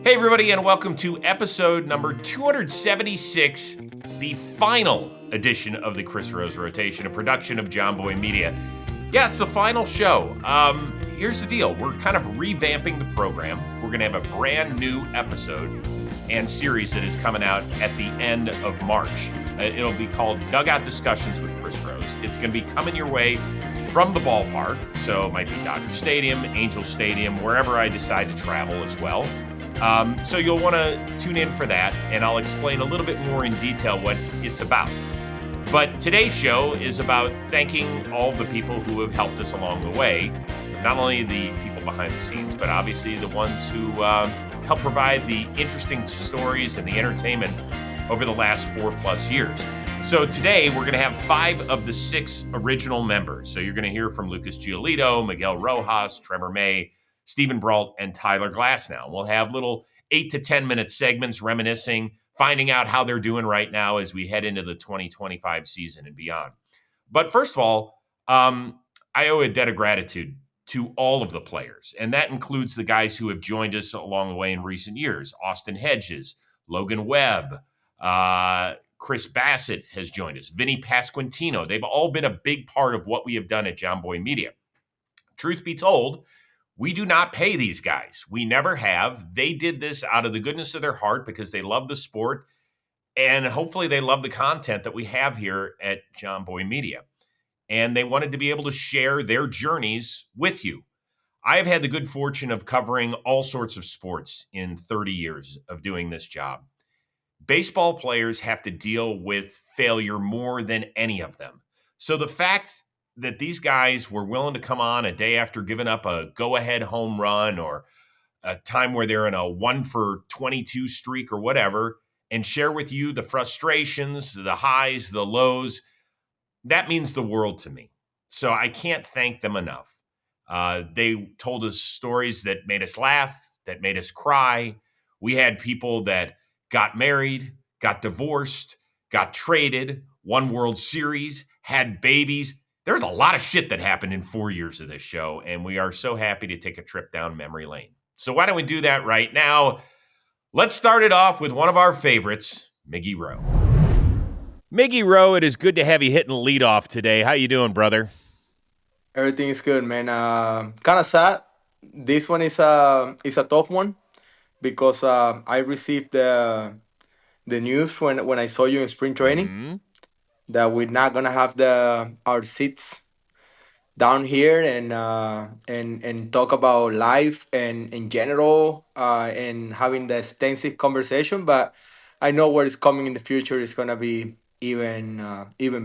Hey, everybody, and welcome to episode number 276, the final edition of the Chris Rose Rotation, a production of John Boy Media. Yeah, it's the final show. Here's the deal. We're kind of revamping the program. We're going to have a brand new episode and series that is coming out at the end of March. It'll be called Dugout Discussions with Chris Rose. It's going to be coming your way from the ballpark, so it might be Dodger Stadium, Angel Stadium, wherever I decide to travel as well. So you'll want to tune in for that, and I'll explain a little bit more in detail what it's about. But today's show is about thanking all the people who have helped us along the way, not only the people behind the scenes, but obviously the ones who help provide the interesting stories and the entertainment over the last 4+ years. So today we're going to have 5 of the 6 original members. So you're going to hear from Lucas Giolito, Miguel Rojas, Trevor May, Stevn Brault, and Tyler Glasnow. We'll have little 8 to 10 minute segments reminiscing, finding out how they're doing right now as we head into the 2025 season and beyond. But first of all, I owe a debt of gratitude to all of the players, and that includes the guys who have joined us along the way in recent years. Austin Hedges, Logan Webb, Chris Bassett has joined us, Vinny Pasquantino. They've all been a big part of what we have done at John Boy Media. Truth be told, we do not pay these guys. We never have. They did this out of the goodness of their heart because they love the sport, and hopefully they love the content that we have here at John Boy Media. And they wanted to be able to share their journeys with you. I have had the good fortune of covering all sorts of sports in 30 years of doing this job. Baseball players have to deal with failure more than any of them. So the fact that these guys were willing to come on a day after giving up a go-ahead home run or a time where they're in a 1-for-22 streak or whatever and share with you the frustrations, the highs, the lows, that means the world to me. So I can't thank them enough. They told us stories that made us laugh, that made us cry. We had people that got married, got divorced, got traded, won World Series, had babies. There's a lot of shit that happened in 4 years of this show, and we are so happy to take a trip down memory lane. So why don't we do that right now? Let's start it off with one of our favorites, Miggy Rowe. Miggy Rowe, it is good to have you hitting leadoff today. How you doing, brother? Everything is good, man. Kind of sad. This one is a tough one because I received the news when I saw you in spring training Mm-hmm. that we're not gonna have the our seats down here and talk about life and in general and having the extensive conversation. But I know what is coming in the future is gonna be even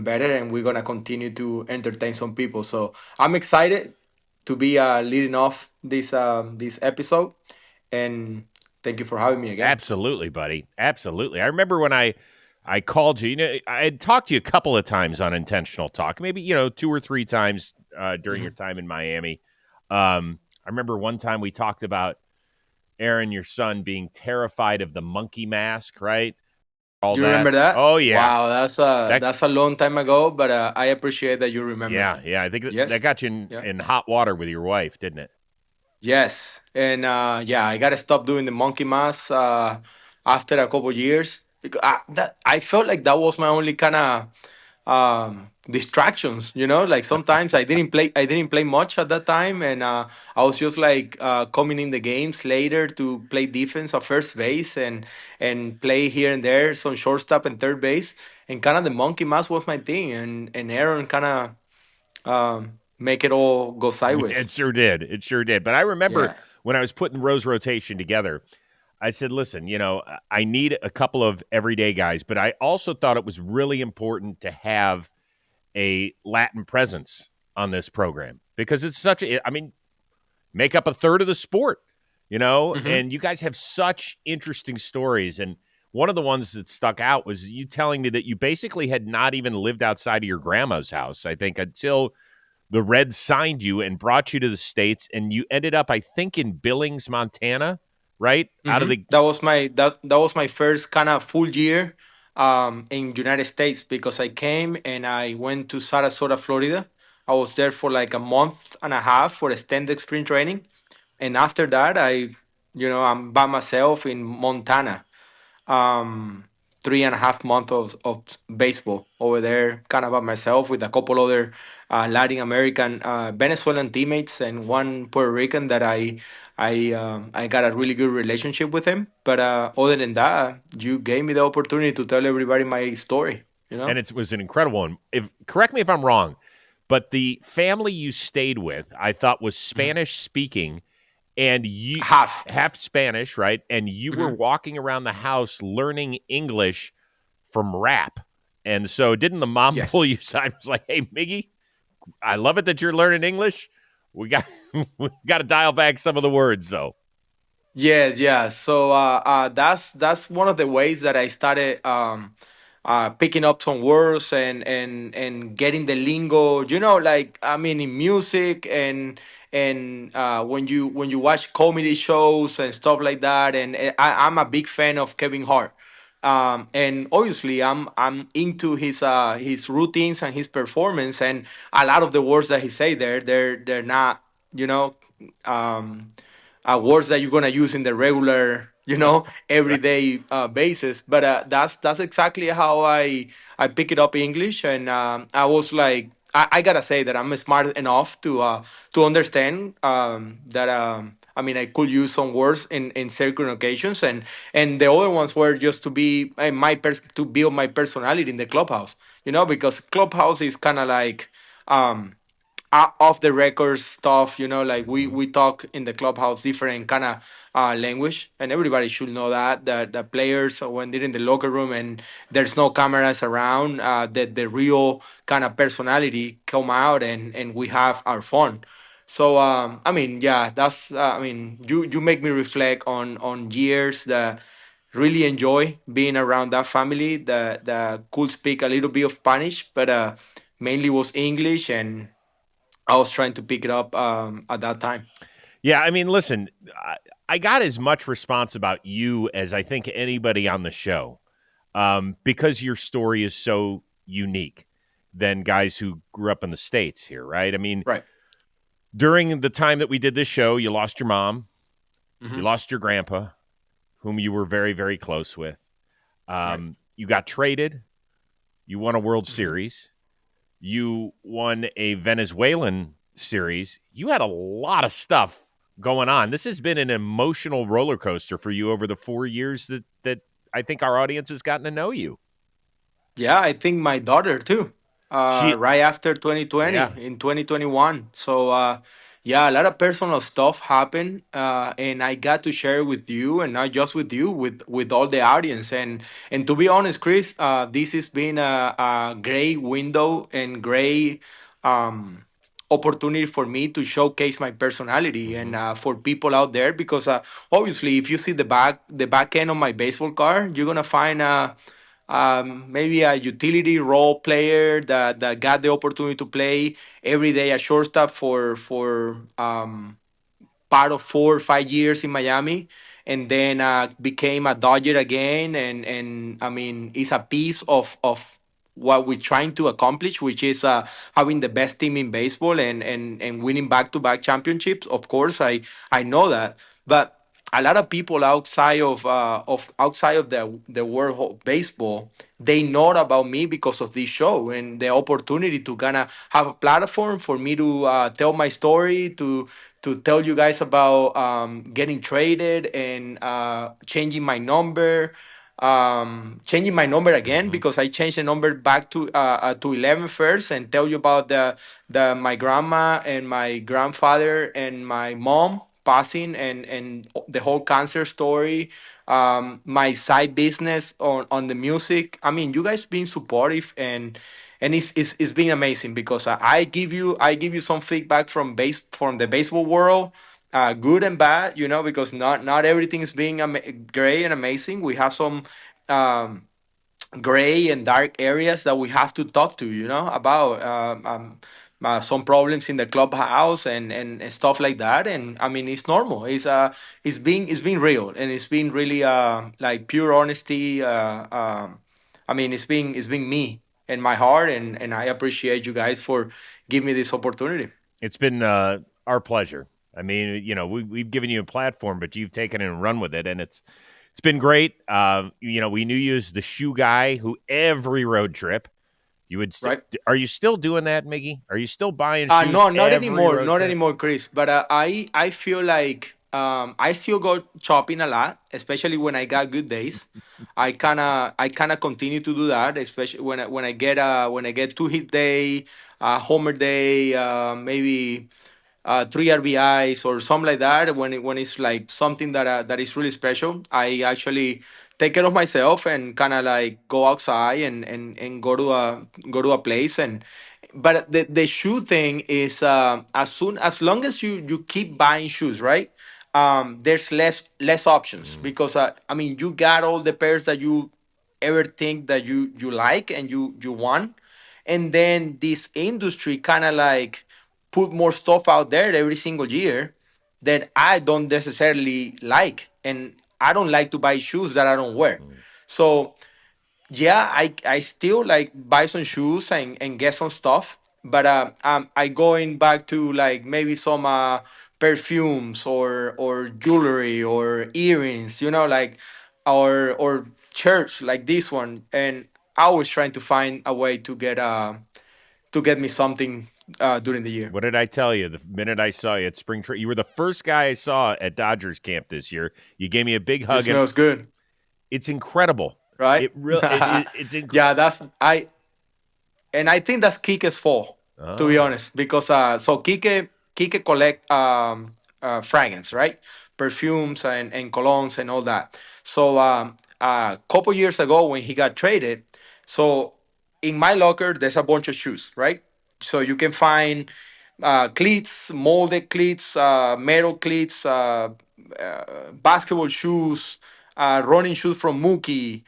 better, and we're gonna continue to entertain some people. So I'm excited to be leading off this episode, and thank you for having me again. Absolutely, buddy. Absolutely. I remember when I called you. You know, I had talked to you a couple of times on Intentional Talk, maybe 2 or 3 times during your Mhm. time in Miami. I remember one time we talked about Aaron, your son, being terrified of the monkey mask, right? All Do you that. remember that? Oh yeah, Wow, that's a that. that's a long time ago, but I appreciate that you remember. Yeah. I think that Yes. got you in, Yeah. in hot water with your wife, didn't it? Yes. And yeah, I gotta stop doing the monkey mask after a couple years because I felt like that was my only kind of distractions. Like sometimes I didn't play much at that time, and I was just like coming in the games later to play defense at first base and play here and there some shortstop and third base, and kind of the monkey mask was my thing, and Aaron kind of make it all go sideways. It sure did. It sure did. But I remember Yeah. when I was putting Rose rotation together, I said, listen, I need a couple of everyday guys, but I also thought it was really important to have a Latin presence on this program because it's I mean, make up a third of the sport, Hmm. and you guys have such interesting stories. And one of the ones that stuck out was you telling me that you basically had not even lived outside of your grandma's house, I think, until the Reds signed you and brought you to the States, and you ended up, I think, in Billings, Montana, right? Out of Hmm. the That was my first kind of full year in United States because I came and I went to Sarasota, Florida. I was there for like a month and a half for extended spring training, and after that, I I'm by myself in Montana. um 3.5 months of baseball over there, kind of by myself with a couple other Latin American, Venezuelan teammates, and one Puerto Rican that I got a really good relationship with him. But other than that, you gave me the opportunity to tell everybody my story. And it was an incredible one. Correct me if I'm wrong, but the family you stayed with, I thought was Mhm. Spanish speaking, and you Half. half Spanish, right? And you were Mhm. walking around the house learning English from rap. And so, didn't the mom Yes. pull you aside? Was like, "Hey, Miggy, I love it that you're learning English. We got we got to dial back some of the words, though." Yes, yeah. So that's one of the ways that I started picking up some words and getting the lingo. Like, I mean, in music and when you watch comedy shows and stuff like that. And I'm a big fan of Kevin Hart. And obviously, I'm into his routines and his performance, and a lot of the words that he say there, they're not, you know. Um, words that you're gonna use in the regular, Right. everyday basis. But that's exactly how I pick it up English, and I was like, I gotta say that I'm smart enough to understand that. I mean, I could use some words in certain occasions, and the other ones were just to be to build my personality in the clubhouse, because clubhouse is kind of like. Um, Off the record stuff, like we talk in the clubhouse different kind of language, and everybody should know that the players, when they're in the locker room and there's no cameras around, that the real kind of personality come out, and we have our fun. So I mean, yeah, that's I mean, you make me reflect on years that really enjoy being around that family that could speak a little bit of Spanish, but mainly was English, and I was trying to pick it up at that time. Yeah, I mean, listen, I got as much response about you as I think anybody on the show, because your story is so unique than guys who grew up in the States here, right? I mean, Right. during the time that we did this show, you lost your mom, you Hmm. lost your grandpa, whom you were very, very close with. Right. You got traded, you won a World Hmm. Series, you won a Venezuelan series. You had a lot of stuff going on. This has been an emotional roller coaster for you over the 4 years that I think our audience has gotten to know you. Yeah, I think my daughter too. She, Right after 2020, yeah, in 2021. So yeah, a lot of personal stuff happened, and I got to share with you, and not just with you, with all the audience. And to be honest, Chris, this has been a great window and great um, opportunity for me to showcase my personality, and hmm for people out there, because obviously, if you see the back end of my baseball card, you're gonna find maybe a utility role player that got the opportunity to play every day at shortstop for part of 4 or 5 years in Miami, and then became a Dodger again. And I mean, it's a piece of what we're trying to accomplish, which is having the best team in baseball and winning back-to-back championships. Of course, I know that, but a lot of people outside of the world of baseball, they know about me because of this show and the opportunity to kind of have a platform for me to tell my story, to tell you guys about getting traded and changing my number again, hmm because I changed the number back to 11 first, and tell you about the my grandma and my grandfather and my mom passing, and the whole cancer story, my side business on the music. I mean, you guys being supportive, and it's been amazing, because I give you some feedback from the baseball world, good and bad, because not everything is being great and amazing. We have some um, gray and dark areas that we have to talk to, about some problems in the clubhouse and stuff like that. And I mean, it's normal. It's been real, and it's been really like pure honesty. I mean, it's been me and my heart, and I appreciate you guys for giving me this opportunity. it's been our pleasure. I mean, we've given you a platform, but you've taken it and run with it, and it's been great. We knew you as the shoe guy who every road trip you would. right? Are you still doing that, Miggy? Are you still buying shoes No, not every anymore, road not trip? anymore, Chris. But I feel like I still go shopping a lot, especially when I got good days. I kind of continue to do that, especially when I get two hit day, homer day, maybe three RBIs or something like that. When it's like something that is really special, I actually take care of myself and kind of like go outside and go to a place. And but the shoe thing is, as long as you keep buying shoes, right? There's less options Mm, because I mean, you got all the pairs that you ever think that you like and you want. And then this industry kind of like put more stuff out there every single year that I don't necessarily like, and I don't like to buy shoes that I don't wear. mm. So yeah, I still like buy some shoes and get some stuff, but I going back to like maybe some perfumes or jewelry or earrings, like or church like this one. And I was trying to find a way to get me something during the year. What did I tell you the minute I saw you at spring training? You were the first guy I saw at Dodgers camp this year. You gave me a big It hug, and smells good, it's incredible. right? It real it's Yeah, and I think that's Kike's fault, to be Oh, honest, because so Kike collect fragrance, right? Perfumes and colognes and all that. So a couple years ago when he got traded, so in my locker there's a bunch of shoes, right? So you can find cleats, molded cleats, metal cleats, basketball shoes, running shoes from Mookie.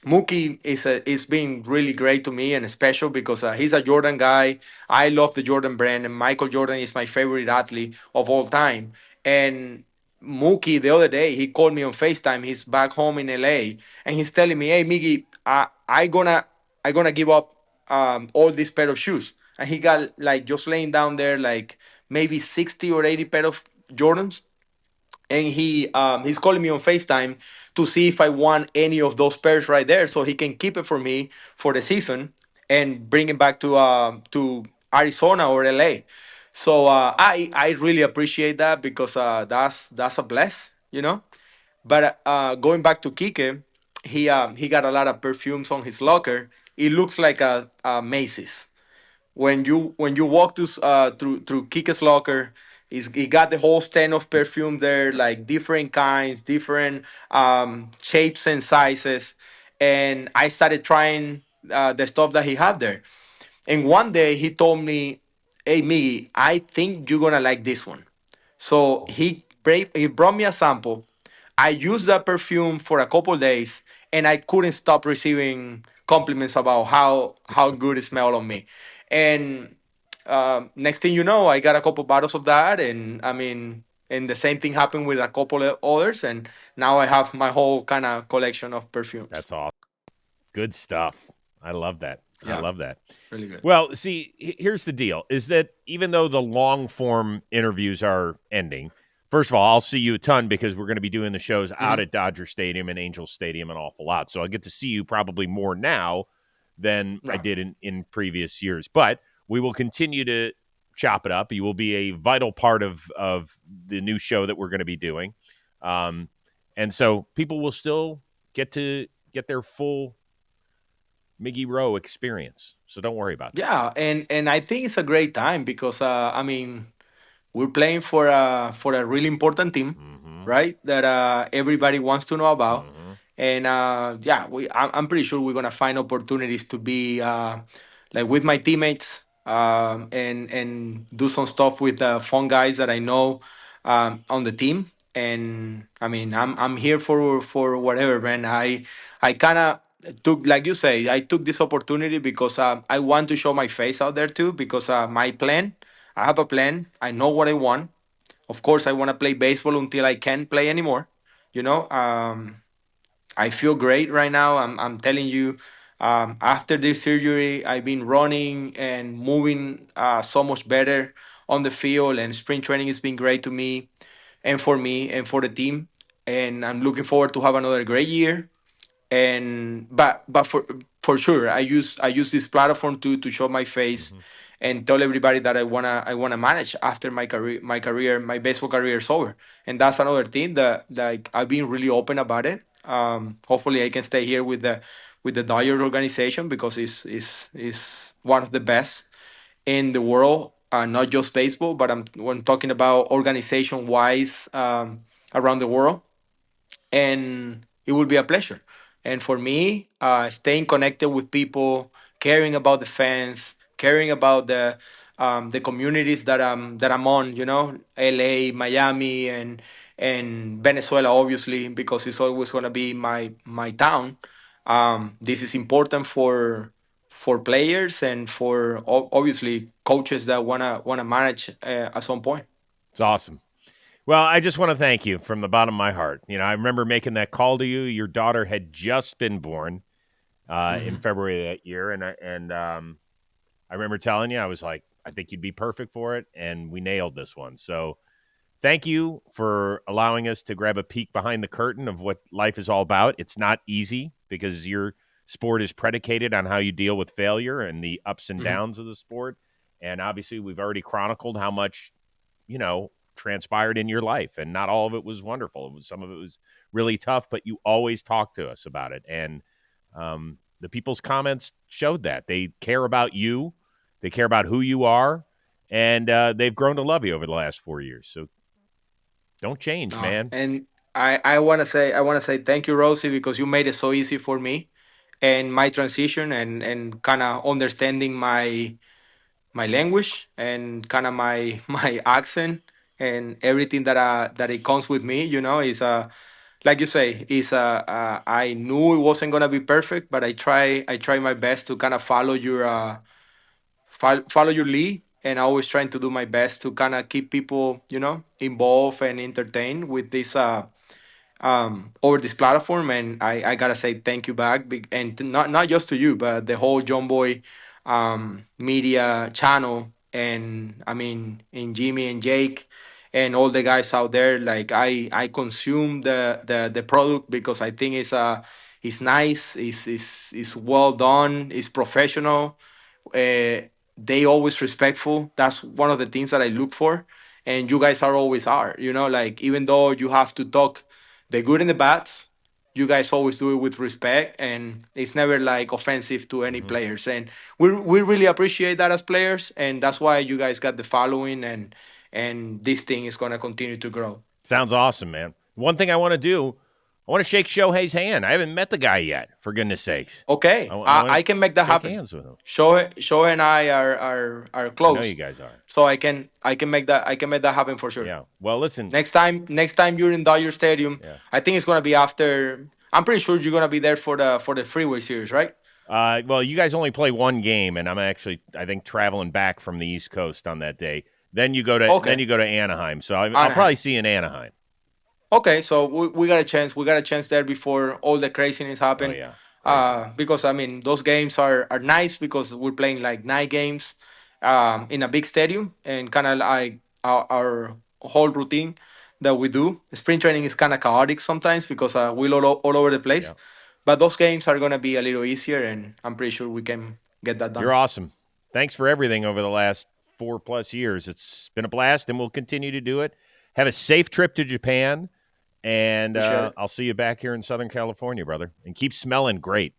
Mookie is being really great to me and special because he's a Jordan guy. I love the Jordan brand, and Michael Jordan is my favorite athlete of all time. And Mookie, the other day, he called me on FaceTime. He's back home in LA, and he's telling me, "Hey, Miggy, I gonna give up all this pair of shoes." And he got like just laying down there like maybe 60 or 80 pair of Jordans, and he's calling me on FaceTime to see if I want any of those pairs right there, so he can keep it for me for the season and bring it back to Arizona or LA. So I really appreciate that because that's a bless. But going back to Kike, he got a lot of perfumes on his locker. It looks like a Macy's when you walk through Kika's locker. He got the whole stand of perfume there, like different kinds, different shapes and sizes. And I started trying the stuff that he had there. And one day he told me, "Hey, Miggy, I think you're gonna like this one." So he brought me a sample. I used that perfume for a couple days, and I couldn't stop receiving compliments about how good it smelled on me. And next thing you know, I got a couple bottles of that, and I mean, and the same thing happened with a couple of others, and now I have my whole kind of collection of perfumes. that's awesome. Good stuff. I love that. I Yeah, love that. really good. Well, see, here's the deal: is that even though the long form interviews are ending, first of all, I'll see you a ton because we're going to be doing the shows out Hmm. at Dodger Stadium and Angel Stadium an awful lot. So I get to see you probably more now than I Right. did in previous years. But we will continue to chop it up. You will be a vital part of the new show that we're going to be doing, um, and so people will still get to get their full Miggy Rowe experience. So don't worry about that. Yeah, and I think it's a great time because I mean, we're playing for a really important team, Mm-hmm. right? That everybody wants to know about, Mm-hmm. and yeah, I'm pretty sure we're gonna find opportunities to be like with my teammates, and do some stuff with fun guys that I know on the team. And I mean, I'm here for whatever, man. I kind of took, like you say, I took this opportunity because I want to show my face out there too. Because my plan, I have a plan. I know what I want. Of course, I want to play baseball until I can't play anymore. I feel great right now. I'm telling you, after this surgery, I've been running and moving so much better. on the field, and spring training has been great to me and for me and for the team. And I'm looking forward to have another great year. And but for sure, I use this platform to show my face Hmm. and tell everybody that I wanna manage after my baseball career is over. And that's another thing that, like, I've been really open about it. Hopefully I can stay here with the Dodger organization, because it's one of the best in the world, not just baseball, but when talking about organization wise, around the world. And it will be a pleasure. And for me, staying connected with people, caring about the fans, caring about the communities that I'm on, LA, Miami, and Venezuela, obviously, because it's always gonna be my town. This is important for players and for obviously coaches that wanna manage at some point. It's awesome. Well, I just want to thank you from the bottom of my heart. I remember making that call to you. Your daughter had just been born in Hmm. February of that year, and I remember telling you, I was like, I think you'd be perfect for it, and we nailed this one. So thank you for allowing us to grab a peek behind the curtain of what life is all about. It's not easy because your sport is predicated on how you deal with failure and the ups and Hmm. downs of the sport. And obviously, we've already chronicled how much, transpired in your life. And not all of it was wonderful. Some of it was really tough, but you always talk to us about it. And the people's comments showed that. They care about you, they care about who you are, and they've grown to love you over the last 4 years. So don't change, man. And I wanna say thank you, Rosie, because you made it so easy for me and my transition, and kind of understanding my language and kind of my my accent and everything that it comes with me. Is like you say, is I knew it wasn't gonna be perfect, but I try my best to kind of follow your lead, and always trying to do my best to kind of keep people involved and entertained with this over this platform. And I gotta say thank you back, and not just to you, but the whole John Boy media channel, and I mean, in Jimmy and Jake and all the guys out there. Like, I consume the product because I think it's nice, it's well done, it's professional. They always respectful. That's one of the things that I look for, and you guys are always. Like, even though you have to talk the good and the bads, you guys always do it with respect, and it's never like offensive to any Hmm. players. And we really appreciate that as players, and that's why you guys got the following, and this thing is gonna continue to grow. Sounds awesome, man. One thing I want to do, I want to shake Shohei's hand. I haven't met the guy yet, for goodness sakes. Okay, I I, want I to can make that shake happen. hands with him. Shohei and I are I know you close, guys are. so I can make that happen for sure. Yeah. Well, listen. Next time you're in Dodger Stadium, Yeah. I think it's gonna be after. I'm pretty sure you're gonna be there for the Freeway Series, right? Well, you guys only play one game, and I'm actually, I think, traveling back from the East Coast on that day. Then Okay, you go to Anaheim. So I'll probably Anaheim. see you in Anaheim. Okay, so we got a chance. We got a chance there before all the craziness Oh happen. yeah, crazy. Because I mean, those games are nice because we're playing like night games, in a big stadium, and kind of like our whole routine that we do. Spring training is kind of chaotic sometimes because we're all over the place, Yeah. but those games are gonna be a little easier, and I'm pretty sure we can get that You're done. awesome. Thanks for everything over the last 4+ years. It's been a blast, and we'll continue to do it. Have a safe trip to Japan, and Appreciate it I'll see you back here in Southern California, brother. And keep smelling great.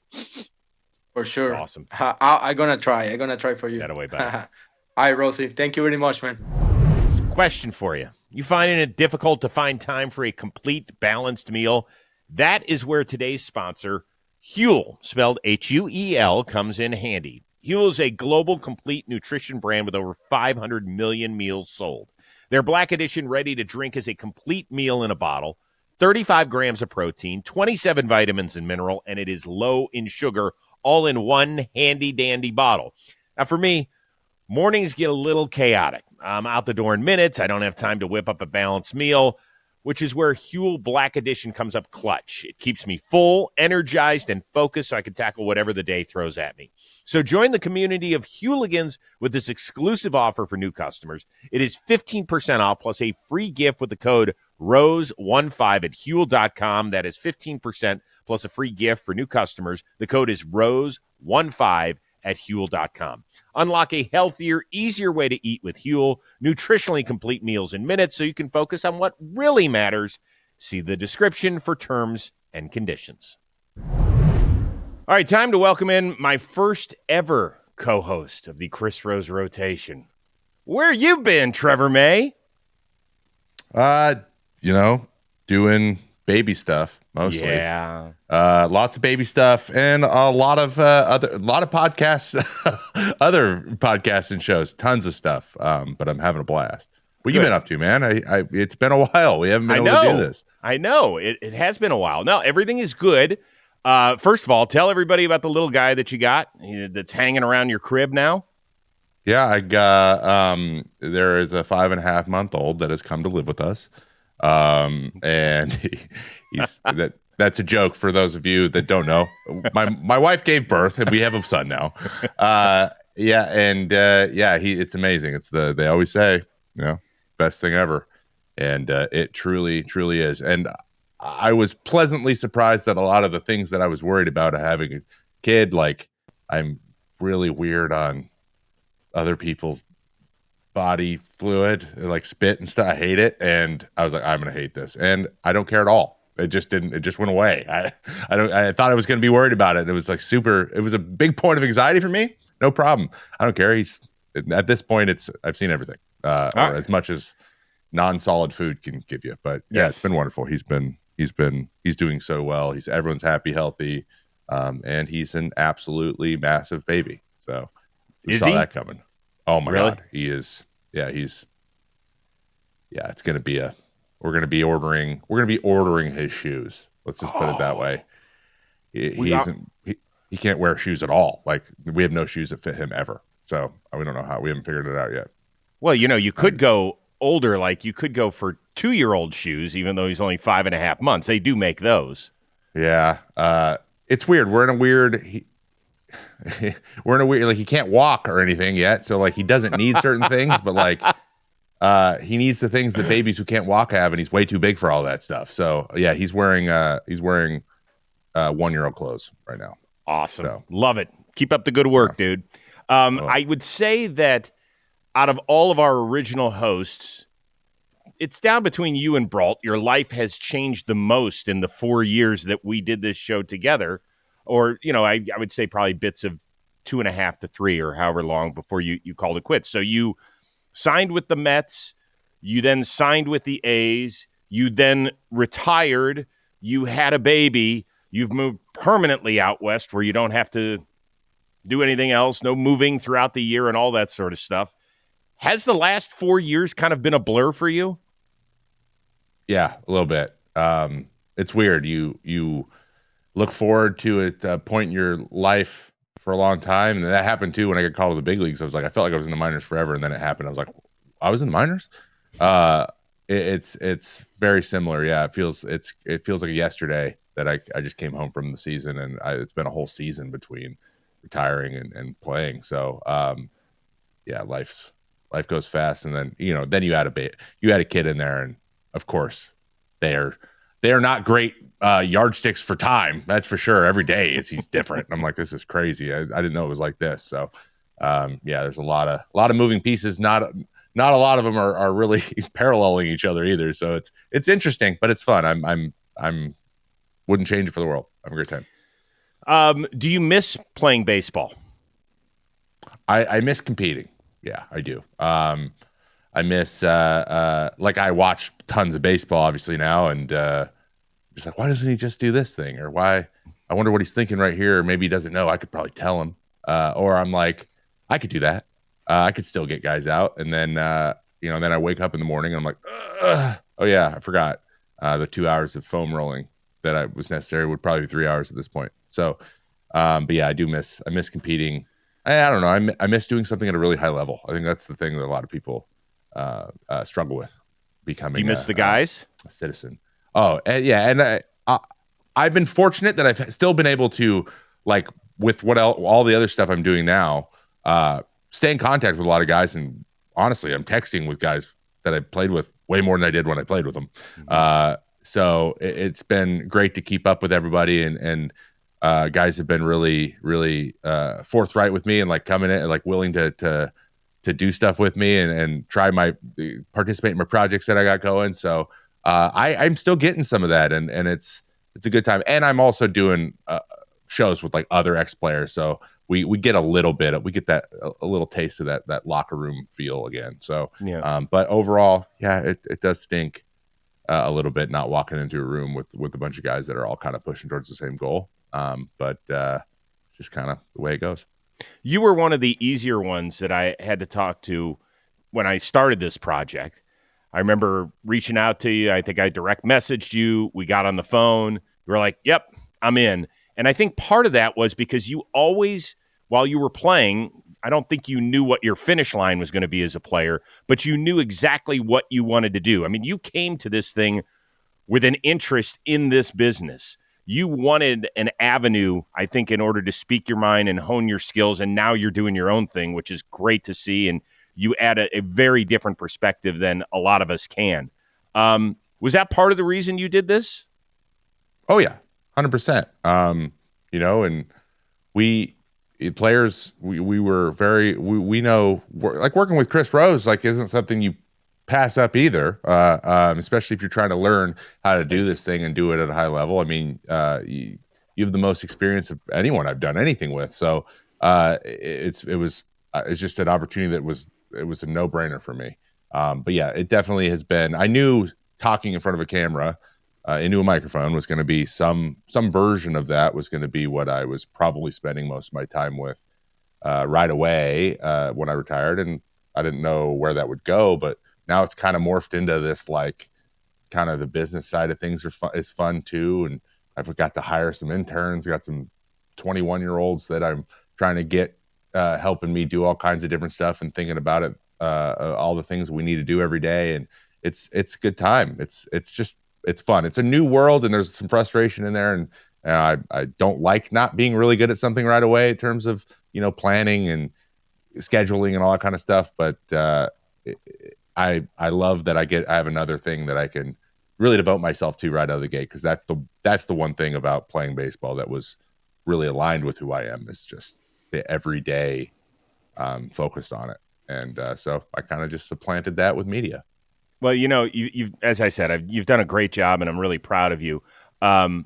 for It's sure. awesome. I'm gonna try. I'm gonna try for you. That way, buddy. All right, Rosie. Thank you very much, man. Question for you. You finding it difficult to find time for a complete, balanced meal? That is where today's sponsor, Huel, spelled Huel, comes in handy. Huel is a global complete nutrition brand with over 500 million meals sold. Their Black Edition ready to drink is a complete meal in a bottle, 35 grams of protein, 27 vitamins and mineral, and it is low in sugar, all in one handy dandy bottle. Now, for me, mornings get a little chaotic. I'm out the door in minutes. I don't have time to whip up a balanced meal, which is where Huel Black Edition comes up clutch. It keeps me full, energized, and focused so I can tackle whatever the day throws at me. So join the community of Hooligans with this exclusive offer for new customers. It is 15% off plus a free gift with the code ROSE15 at Huel.com. That is 15% plus a free gift for new customers. The code is ROSE15 at Huel.com. Unlock a healthier, easier way to eat with Huel. Nutritionally complete meals in minutes so you can focus on what really matters. See the description for terms and conditions. All right, time to welcome in my first ever co-host of the Chris Rose Rotation. Where you been, Trevor May? Doing baby stuff mostly. Yeah. Lots of baby stuff and a lot of podcasts, other podcasts and shows, tons of stuff. But I'm having a blast. What you been up to, man? It's been a while. We haven't been able to do this. I know. It has been a while. No, everything is good. First of all, tell everybody about the little guy that you got that's hanging around your crib now. Yeah, I got there is a 5.5-month-old that has come to live with us. And he's that's a joke for those of you that don't know. My wife gave birth and we have a son now. It's amazing. It's they always say, best thing ever. And it truly, truly is. And I was pleasantly surprised that a lot of the things that I was worried about having a kid, like I'm really weird on other people's body fluid, like spit and stuff. I hate it. And I was like, I'm going to hate this. And I don't care at all. It just went away. I thought I was going to be worried about it. It was like it was a big point of anxiety for me. No problem. I don't care. At this point, I've seen everything, or as much as non-solid food can give you. But yeah, It's been wonderful. He's doing so well. Everyone's happy, healthy. And he's an absolutely massive baby. So we saw that coming. Oh my God. He is. Yeah, it's going to be we're going to be ordering his shoes. Let's just put it that way. He can't wear shoes at all. Like we have no shoes that fit him ever. So we don't know how. We haven't figured it out yet. Well, you could go older. Like you could go for 2-year-old shoes, even though he's only 5.5 months. They do make those. Yeah. It's weird. We're in a weird, like he can't walk or anything yet. So like he doesn't need certain things, but like he needs the things that babies who can't walk have, and he's way too big for all that stuff. So yeah, he's wearing 1-year-old clothes right now. Awesome. So. Love it. Keep up the good work, dude. I would say that out of all of our original hosts, it's down between you and Brault. Your life has changed the most in the 4 years that we did this show together. Or, I would say probably bits of 2.5 to 3 or however long before you called it quits. So you signed with the Mets. You then signed with the A's. You then retired. You had a baby. You've moved permanently out west where you don't have to do anything else. No moving throughout the year and all that sort of stuff. Has the last 4 years kind of been a blur for you? Yeah, a little bit. It's weird. You look forward to a point in your life for a long time, and that happened too when I got called to the big leagues. I felt like I was in the minors forever, and then it happened. I was like, I was in the minors. It's very similar. Yeah, it feels like yesterday that I just came home from the season, and it's been a whole season between retiring and playing. So yeah, life goes fast, and then you add a kid in there, and of course they are not great yardsticks for time. That's for sure. Every day he's different. I'm like, this is crazy. I didn't know it was like this. So there's a lot of moving pieces. Not a lot of them are really paralleling each other either. So it's interesting, but it's fun. I'm wouldn't change it for the world. Have a great time. Do you miss playing baseball? I miss competing. Yeah, I do. I miss I watch tons of baseball obviously now, and just like, why doesn't he just do this thing? Or why? I wonder what he's thinking right here. Maybe he doesn't know. I could probably tell him. Or I'm like, I could do that. I could still get guys out. And then then I wake up in the morning and I'm like, oh yeah, I forgot the 2 hours of foam rolling that was necessary would probably be 3 hours at this point. So, but yeah, I miss competing. I don't know. I miss doing something at a really high level. I think that's the thing that a lot of people struggle with becoming. Do you miss the guys? A citizen. Oh, yeah. And I've been fortunate that I've still been able to like with all the other stuff I'm doing now, stay in contact with a lot of guys. And honestly, I'm texting with guys that I played with way more than I did when I played with them. So it's been great to keep up with everybody, and guys have been really, really forthright with me and like coming in and like willing to do stuff with me and participate in my projects that I got going. So I'm still getting some of that, and it's a good time. And I'm also doing shows with like other ex-players, so we get a little bit, we get that a little taste of that locker room feel again. So but overall, yeah, it does stink a little bit not walking into a room with a bunch of guys that are all kind of pushing towards the same goal. But it's just kind of the way it goes. You were one of the easier ones that I had to talk to when I started this project. I remember reaching out to you. I think I direct messaged you. We got on the phone. You were like, yep, I'm in. And I think part of that was because you always, while you were playing, I don't think you knew what your finish line was going to be as a player, but you knew exactly what you wanted to do. I mean, you came to this thing with an interest in this business. You wanted an avenue, I think, in order to speak your mind and hone your skills, and now you're doing your own thing, which is great to see, and you add a very different perspective than a lot of us can. Was that part of the reason you did this? Oh, yeah, 100%. And we were we know, like working with Chris Rose, like isn't something you pass up either, especially if you're trying to learn how to do this thing and do it at a high level. I mean, you have the most experience of anyone I've done anything with. So it's just an opportunity that was a no-brainer for me. But yeah, it definitely has been. I knew talking in front of a camera into a microphone was going to be some version of that was going to be what I was probably spending most of my time with right away when I retired, and I didn't know where that would go, but now it's kind of morphed into this, like, kind of the business side of things is fun too. And I've got to hire some interns, got some 21-year-olds that I'm trying to get helping me do all kinds of different stuff and thinking about it, all the things we need to do every day. And it's a good time. It's fun. It's a new world, and there's some frustration in there. And I don't like not being really good at something right away in terms of, planning and scheduling and all that kind of stuff. But I love that I have another thing that I can really devote myself to right out of the gate, because that's the one thing about playing baseball that was really aligned with who I am, is just the everyday focused on it. And so I kind of just supplanted that with media. Well, you've, as I said, you've done a great job, and I'm really proud of you. The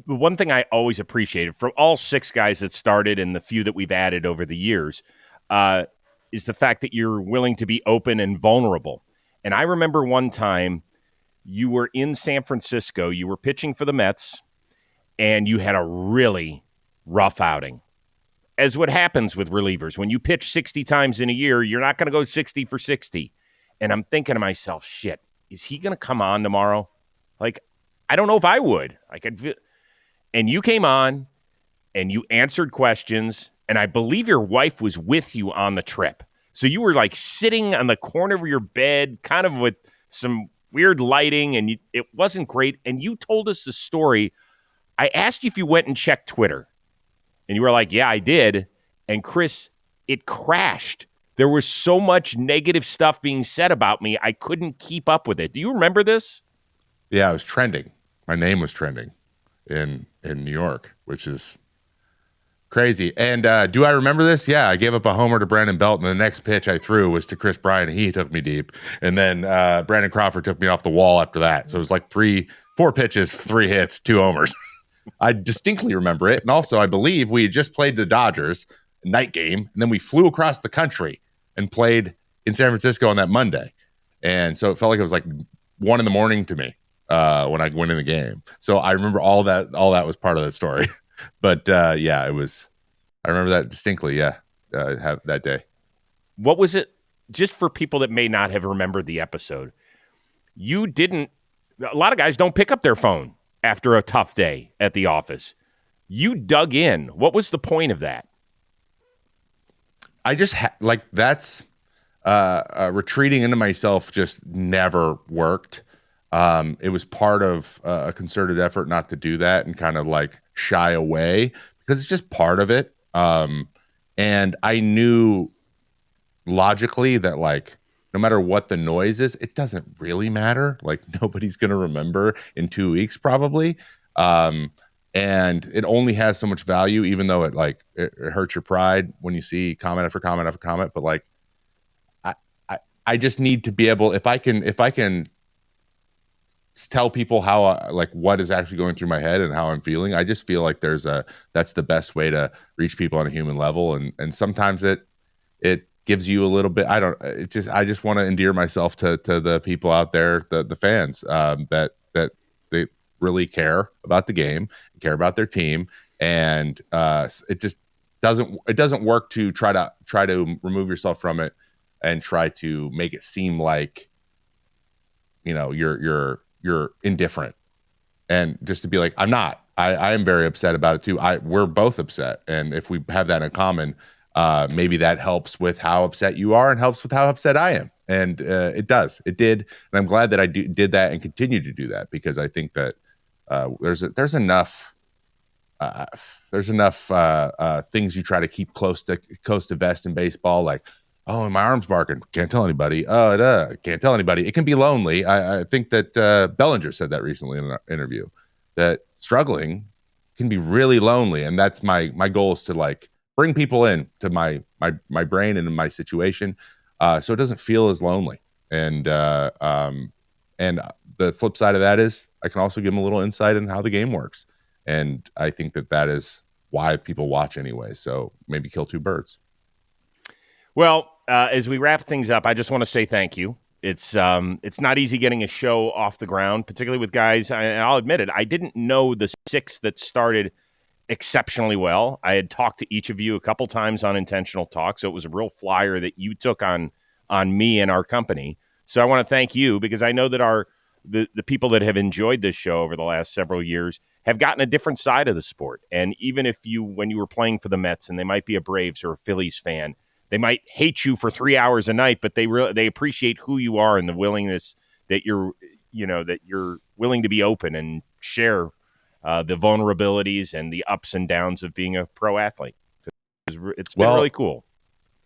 one thing I always appreciated from all 6 guys that started and the few that we've added over the years is the fact that you're willing to be open and vulnerable. And I remember one time you were in San Francisco, you were pitching for the Mets, and you had a really rough outing. As what happens with relievers, when you pitch 60 times in a year, you're not going to go 60 for 60. And I'm thinking to myself, shit, is he going to come on tomorrow? Like, I don't know if I would. And you came on, and you answered questions, and I believe your wife was with you on the trip. So you were like sitting on the corner of your bed, kind of with some weird lighting, and it wasn't great. And you told us the story. I asked you if you went and checked Twitter, and you were like, yeah, I did. And Chris, it crashed. There was so much negative stuff being said about me, I couldn't keep up with it. Do you remember this? Yeah, it was trending. My name was trending in New York, which is crazy. And do I remember this? Yeah, I gave up a homer to Brandon Belt, and the next pitch I threw was to Chris Bryant, and he took me deep. And then Brandon Crawford took me off the wall after that. So it was like 4 pitches, 3 hits, 2 homers. I distinctly remember it. And also, I believe we had just played the Dodgers night game, and then we flew across the country and played in San Francisco on that Monday. And so it felt like it was like 1 a.m. to me when I went in the game. So I remember all that was part of that story. But yeah, it was, I remember that distinctly. Yeah. That day. What was it? Just for people that may not have remembered the episode, a lot of guys don't pick up their phone after a tough day at the office. You dug in. What was the point of that? I just that's retreating into myself just never worked. It was part of a concerted effort not to do that and kind of like shy away. because it's just part of it. And I knew logically that like no matter what the noise is, it doesn't really matter. Like nobody's gonna remember in 2 weeks probably. And it only has so much value, even though it hurts your pride when you see comment after comment after comment. But like I just need to be able, if I can tell people how like what is actually going through my head and how I'm feeling, I just feel like that's the best way to reach people on a human level. And sometimes it gives you a little bit, I just want to endear myself to the people out there, the fans, that they really care about the game, care about their team. And it just doesn't work to try to remove yourself from it and try to make it seem like, you know, you're indifferent. And just to be like, I'm not. I am very upset about it too. We're both upset, and if we have that in common, maybe that helps with how upset you are and helps with how upset I am. And it did, and I'm glad that I did that and continue to do that, because I think that there's enough things you try to keep close to vest in baseball, like, oh, my arm's barking, can't tell anybody. Can't tell anybody. It can be lonely. I think that Bellinger said that recently in an interview, that struggling can be really lonely. And that's my goal, is to like bring people in to my brain and in my situation, so it doesn't feel as lonely. And the flip side of that is I can also give them a little insight in how the game works. And I think that is why people watch anyway. So maybe kill two birds. Well, as we wrap things up, I just want to say thank you. It's not easy getting a show off the ground, particularly with guys. And I'll admit it, I didn't know the six that started exceptionally well. I had talked to each of you a couple times on Intentional Talk, so it was a real flyer that you took on me and our company. So I want to thank you, because I know that the people that have enjoyed this show over the last several years have gotten a different side of the sport. And even if when you were playing for the Mets, and they might be a Braves or a Phillies fan, they might hate you for 3 hours a night, but they appreciate who you are and the willingness that you're willing to be open and share the vulnerabilities and the ups and downs of being a pro athlete. It's been really cool.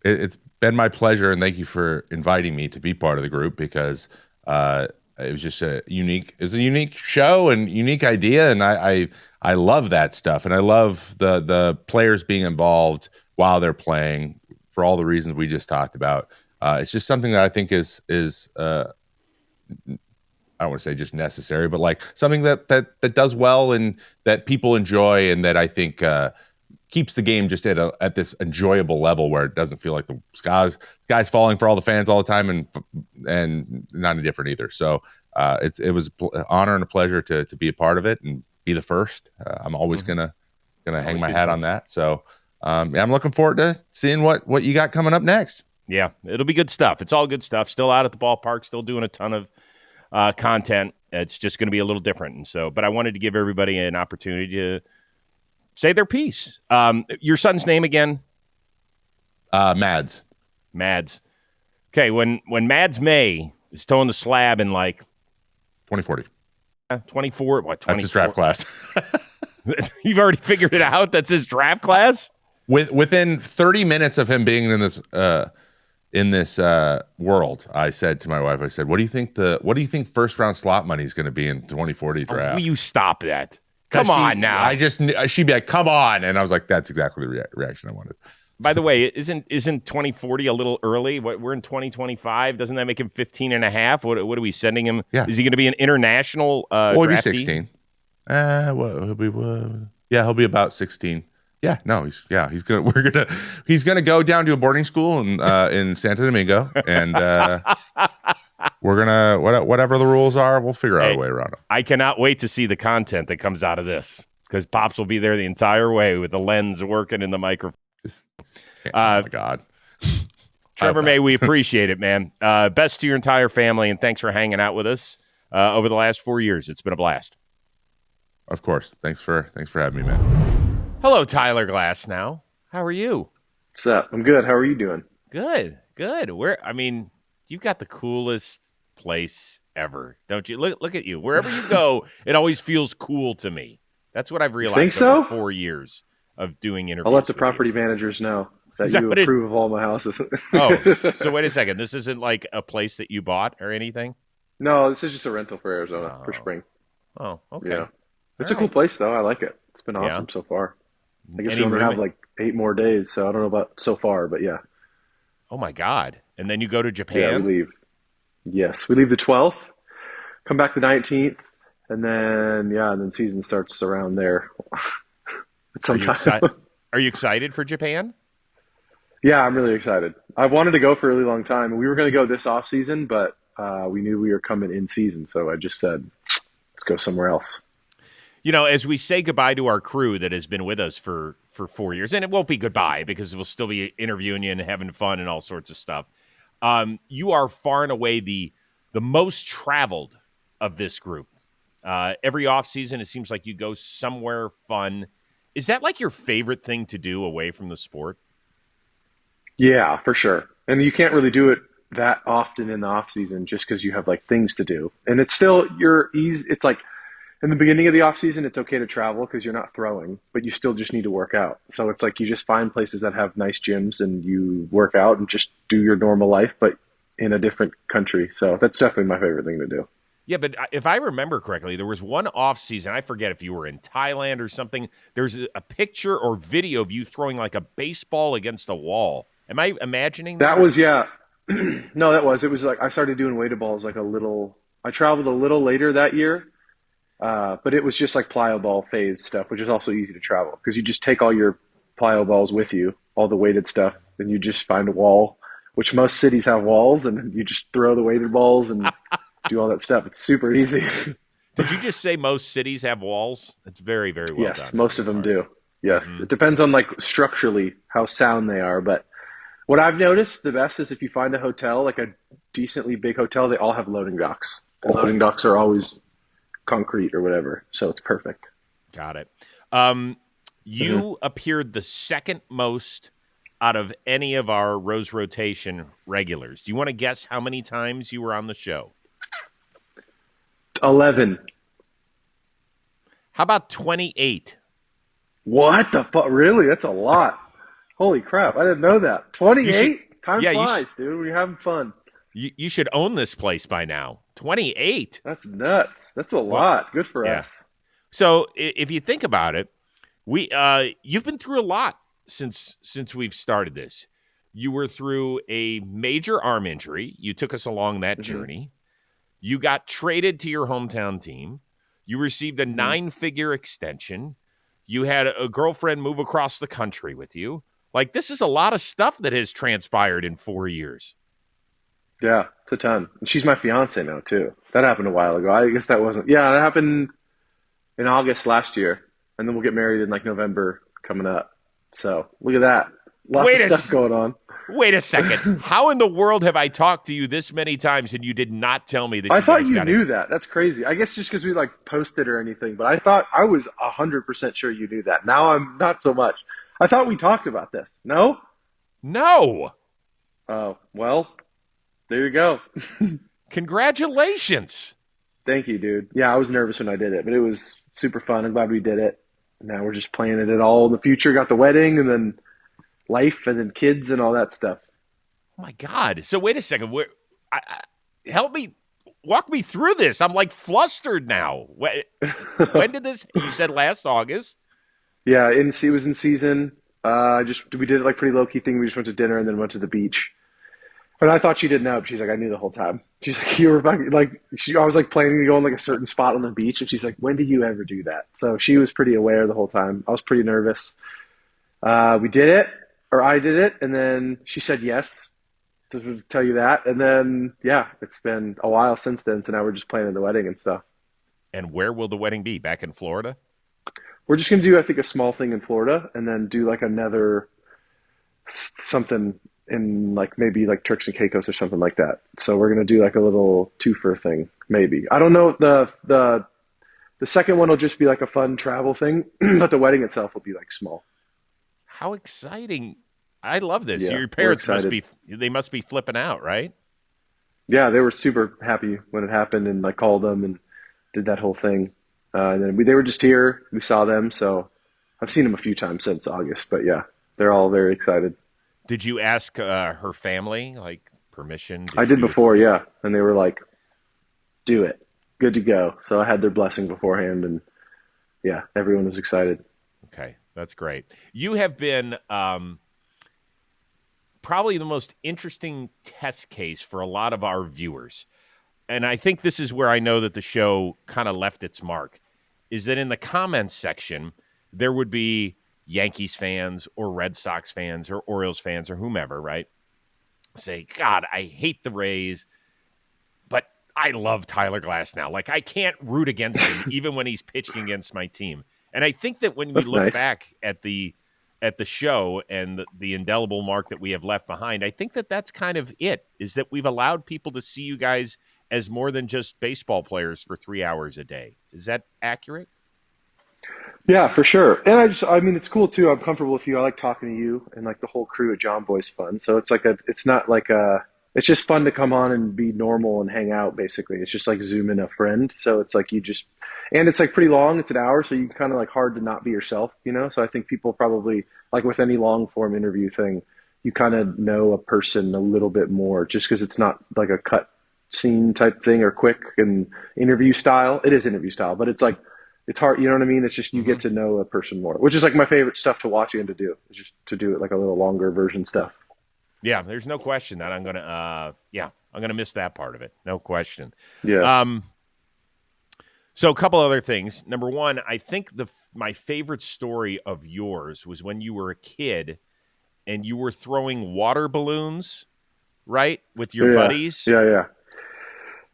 It's been my pleasure, and thank you for inviting me to be part of the group, because it was just a unique show and unique idea, and I love that stuff, and I love the players being involved while they're playing, for all the reasons we just talked about. It's just something that I think is I don't want to say just necessary, but like something that does well and that people enjoy, and that I think keeps the game just at this enjoyable level, where it doesn't feel like the sky's falling for all the fans all the time, and not indifferent either. So it was an honor and a pleasure to be a part of it and be the first. I'm always gonna hang my hat on that. So I'm looking forward to seeing what you got coming up next. Yeah, it'll be good stuff. It's all good stuff. Still out at the ballpark, still doing a ton of content. It's just going to be a little different. And so, but I wanted to give everybody an opportunity to say their piece. Your son's name again? Mads. Okay, when Mads May is towing the slab in like 2040. 24, what? 24? That's his draft class. You've already figured it out? That's his draft class? Within 30 minutes of him being in this world, I said to my wife, I said, what do you think first round slot money is going to be in 2040 draft? Will you stop that? Come on now. She'd be like, come on. And I was like, that's exactly the reaction I wanted. By the way, isn't 2040 a little early? We're in 2025. Doesn't that make him 15 and a half? What are we sending him? Yeah. Is he going to be an international he'll be 16. He'll be about 16. Yeah, no, he's gonna go down to a boarding school in Santo Domingo, and we're gonna whatever the rules are, we'll figure out a way around them. I cannot wait to see the content that comes out of this, because Pops will be there the entire way with the lens working in the microphone. Oh my God. Trevor May, we appreciate it, man. Best to your entire family, and thanks for hanging out with us over the last 4 years. It's been a blast. Of course. Thanks for having me, man. Hello, Tyler Glasnow. How are you? What's up? I'm good. How are you doing? Good. You've got the coolest place ever, don't you? Look at you. Wherever you go, it always feels cool to me. That's what I've realized Think so? over 4 years. of doing interviews. I'll let the with property managers know that Is that you what it- approve of all my houses. Oh, so wait a second. This isn't like a place that you bought or anything? No, this is just a rental for Arizona for Oh. spring. Oh, okay. Yeah. It's All a cool right. place, though. I like it. It's been Yeah. awesome so far. I guess Any we only have room- like 8 more days, so I don't know about so far, but yeah. Oh my God! And then you go to Yeah, Japan. we leave. Yes, we leave the 12th, come back the 19th, and then season starts around there. Are you excited? Are you excited for Japan? Yeah, I'm really excited. I've wanted to go for a really long time. We were going to go this off season, but we knew we were coming in season, so I just said, let's go somewhere else. You know, as we say goodbye to our crew that has been with us for 4 years, and it won't be goodbye because we'll still be interviewing you and having fun and all sorts of stuff. You are far and away the most traveled of this group. Every off season, it seems like you go somewhere fun. Is that like your favorite thing to do away from the sport? Yeah, for sure. And you can't really do it that often in the off season just because you have like things to do. And it's still it's like in the beginning of the off season, it's okay to travel because you're not throwing, but you still just need to work out. So it's like you just find places that have nice gyms and you work out and just do your normal life, but in a different country. So that's definitely my favorite thing to do. Yeah, but if I remember correctly, there was one off season. I forget if you were in Thailand or something. There's a picture or video of you throwing like a baseball against a wall. Am I imagining that? That was, yeah. No, that was. It was like I started doing weighted balls I traveled a little later that year, but it was just like plyo ball phase stuff, which is also easy to travel because you just take all your plyo balls with you, all the weighted stuff, and you just find a wall, which most cities have walls, and you just throw the weighted balls and do all that stuff. It's super easy. Did you just say most cities have walls? It's very, very well Yes, done. most of them do. Yes. Mhm. It depends on like structurally how sound they are, but what I've noticed the best is if you find a hotel, like a decently big hotel, they all have loading docks. And loading docks are always concrete or whatever, so it's perfect. Got it. You appeared the second most out of any of our Rose Rotation regulars. Do you want to guess how many times you were on the show? 11. How about 28? What the fuck? Really? That's a lot. Holy crap. I didn't know that. 28? Time yeah, you flies, dude. We're having fun. You should own this place by now. 28. That's nuts. That's a lot. Good for yeah. us. So if you think about it, you've been through a lot since we've started this. You were through a major arm injury. You took us along that journey. You got traded to your hometown team. You received a 9-figure extension. You had a girlfriend move across the country with you. Like, this is a lot of stuff that has transpired in 4 years. Yeah, it's a ton. And she's my fiance now, too. That happened a while ago. I guess that wasn't. Yeah, that happened in August last year. And then we'll get married in like November coming up. So look at that. Lots of stuff going on. Wait a second. How in the world have I talked to you this many times and you did not tell me that I you thought guys you got knew it? that. That's crazy. I guess just because we like posted or anything, but I thought I was 100% sure you knew that. Now I'm not so much. I thought we talked about this. No? No. Oh, well, there you go. Congratulations. Thank you, dude. Yeah, I was nervous when I did it, but it was super fun. I'm glad we did it. Now we're just planning it all in the future. Got the wedding and then life and then kids and all that stuff. Oh my God. So wait a second. Help me. Walk me through this. I'm like flustered now. When did this? You said last August. Yeah, it was in season. We did it like pretty low key thing. We just went to dinner and then went to the beach. And I thought she didn't know, but she's like, I knew the whole time. She's like, you were fucking like. I was like planning to go on like a certain spot on the beach, and she's like, when did you ever do that? So she was pretty aware the whole time. I was pretty nervous. We did it, or I did it, and then she said yes. To tell you that, and then yeah, it's been a while since then. So now we're just planning the wedding and stuff. And where will the wedding be? Back in Florida? We're just gonna do, I think, a small thing in Florida, and then do like another something in like maybe like Turks and Caicos or something like that. So we're gonna do like a little twofer thing, maybe. I don't know. The second one will just be like a fun travel thing, but the wedding itself will be like small. How exciting! I love this. Yeah, Your parents must be flipping out, right? Yeah, they were super happy when it happened, and I called them and did that whole thing. And then they were just here. We saw them, so I've seen them a few times since August, but yeah, they're all very excited. Did you ask her family, like, permission? I did before, yeah, and they were like, "Do it, good to go." So I had their blessing beforehand, and yeah, everyone was excited. Okay, that's great. You have been probably the most interesting test case for a lot of our viewers. And I think this is where I know that the show kind of left its mark, is that in the comments section, there would be Yankees fans or Red Sox fans or Orioles fans or whomever, right? Say, God, I hate the Rays, but I love Tyler Glasnow. Like, I can't root against him even when he's pitching against my team. And I think that when we That's look nice. back at the show and the indelible mark that we have left behind, I think that that's kind of it, is that we've allowed people to see you guys as more than just baseball players for 3 hours a day. Is that accurate? Yeah, for sure. And I mean, it's cool too. I'm comfortable with you. I like talking to you, and like the whole crew at John Boy's fun. So it's not like it's just fun to come on and be normal and hang out. Basically, it's just like Zoom in a friend. So it's like and it's like pretty long. It's an hour, so you kind of like hard to not be yourself, you know. So I think people probably like with any long form interview thing, you kind of know a person a little bit more just because it's not like a cut scene type thing or quick and interview style. It is interview style, but it's like it's hard, you know what I mean? It's just you get to know a person more, which is like my favorite stuff to watch and to do. Is just to do it like a little longer version stuff. Yeah, there's no question that I'm gonna miss that part of it. No question. Yeah. So a couple other things. Number one, I think my favorite story of yours was when you were a kid and you were throwing water balloons, right, with your buddies. Yeah.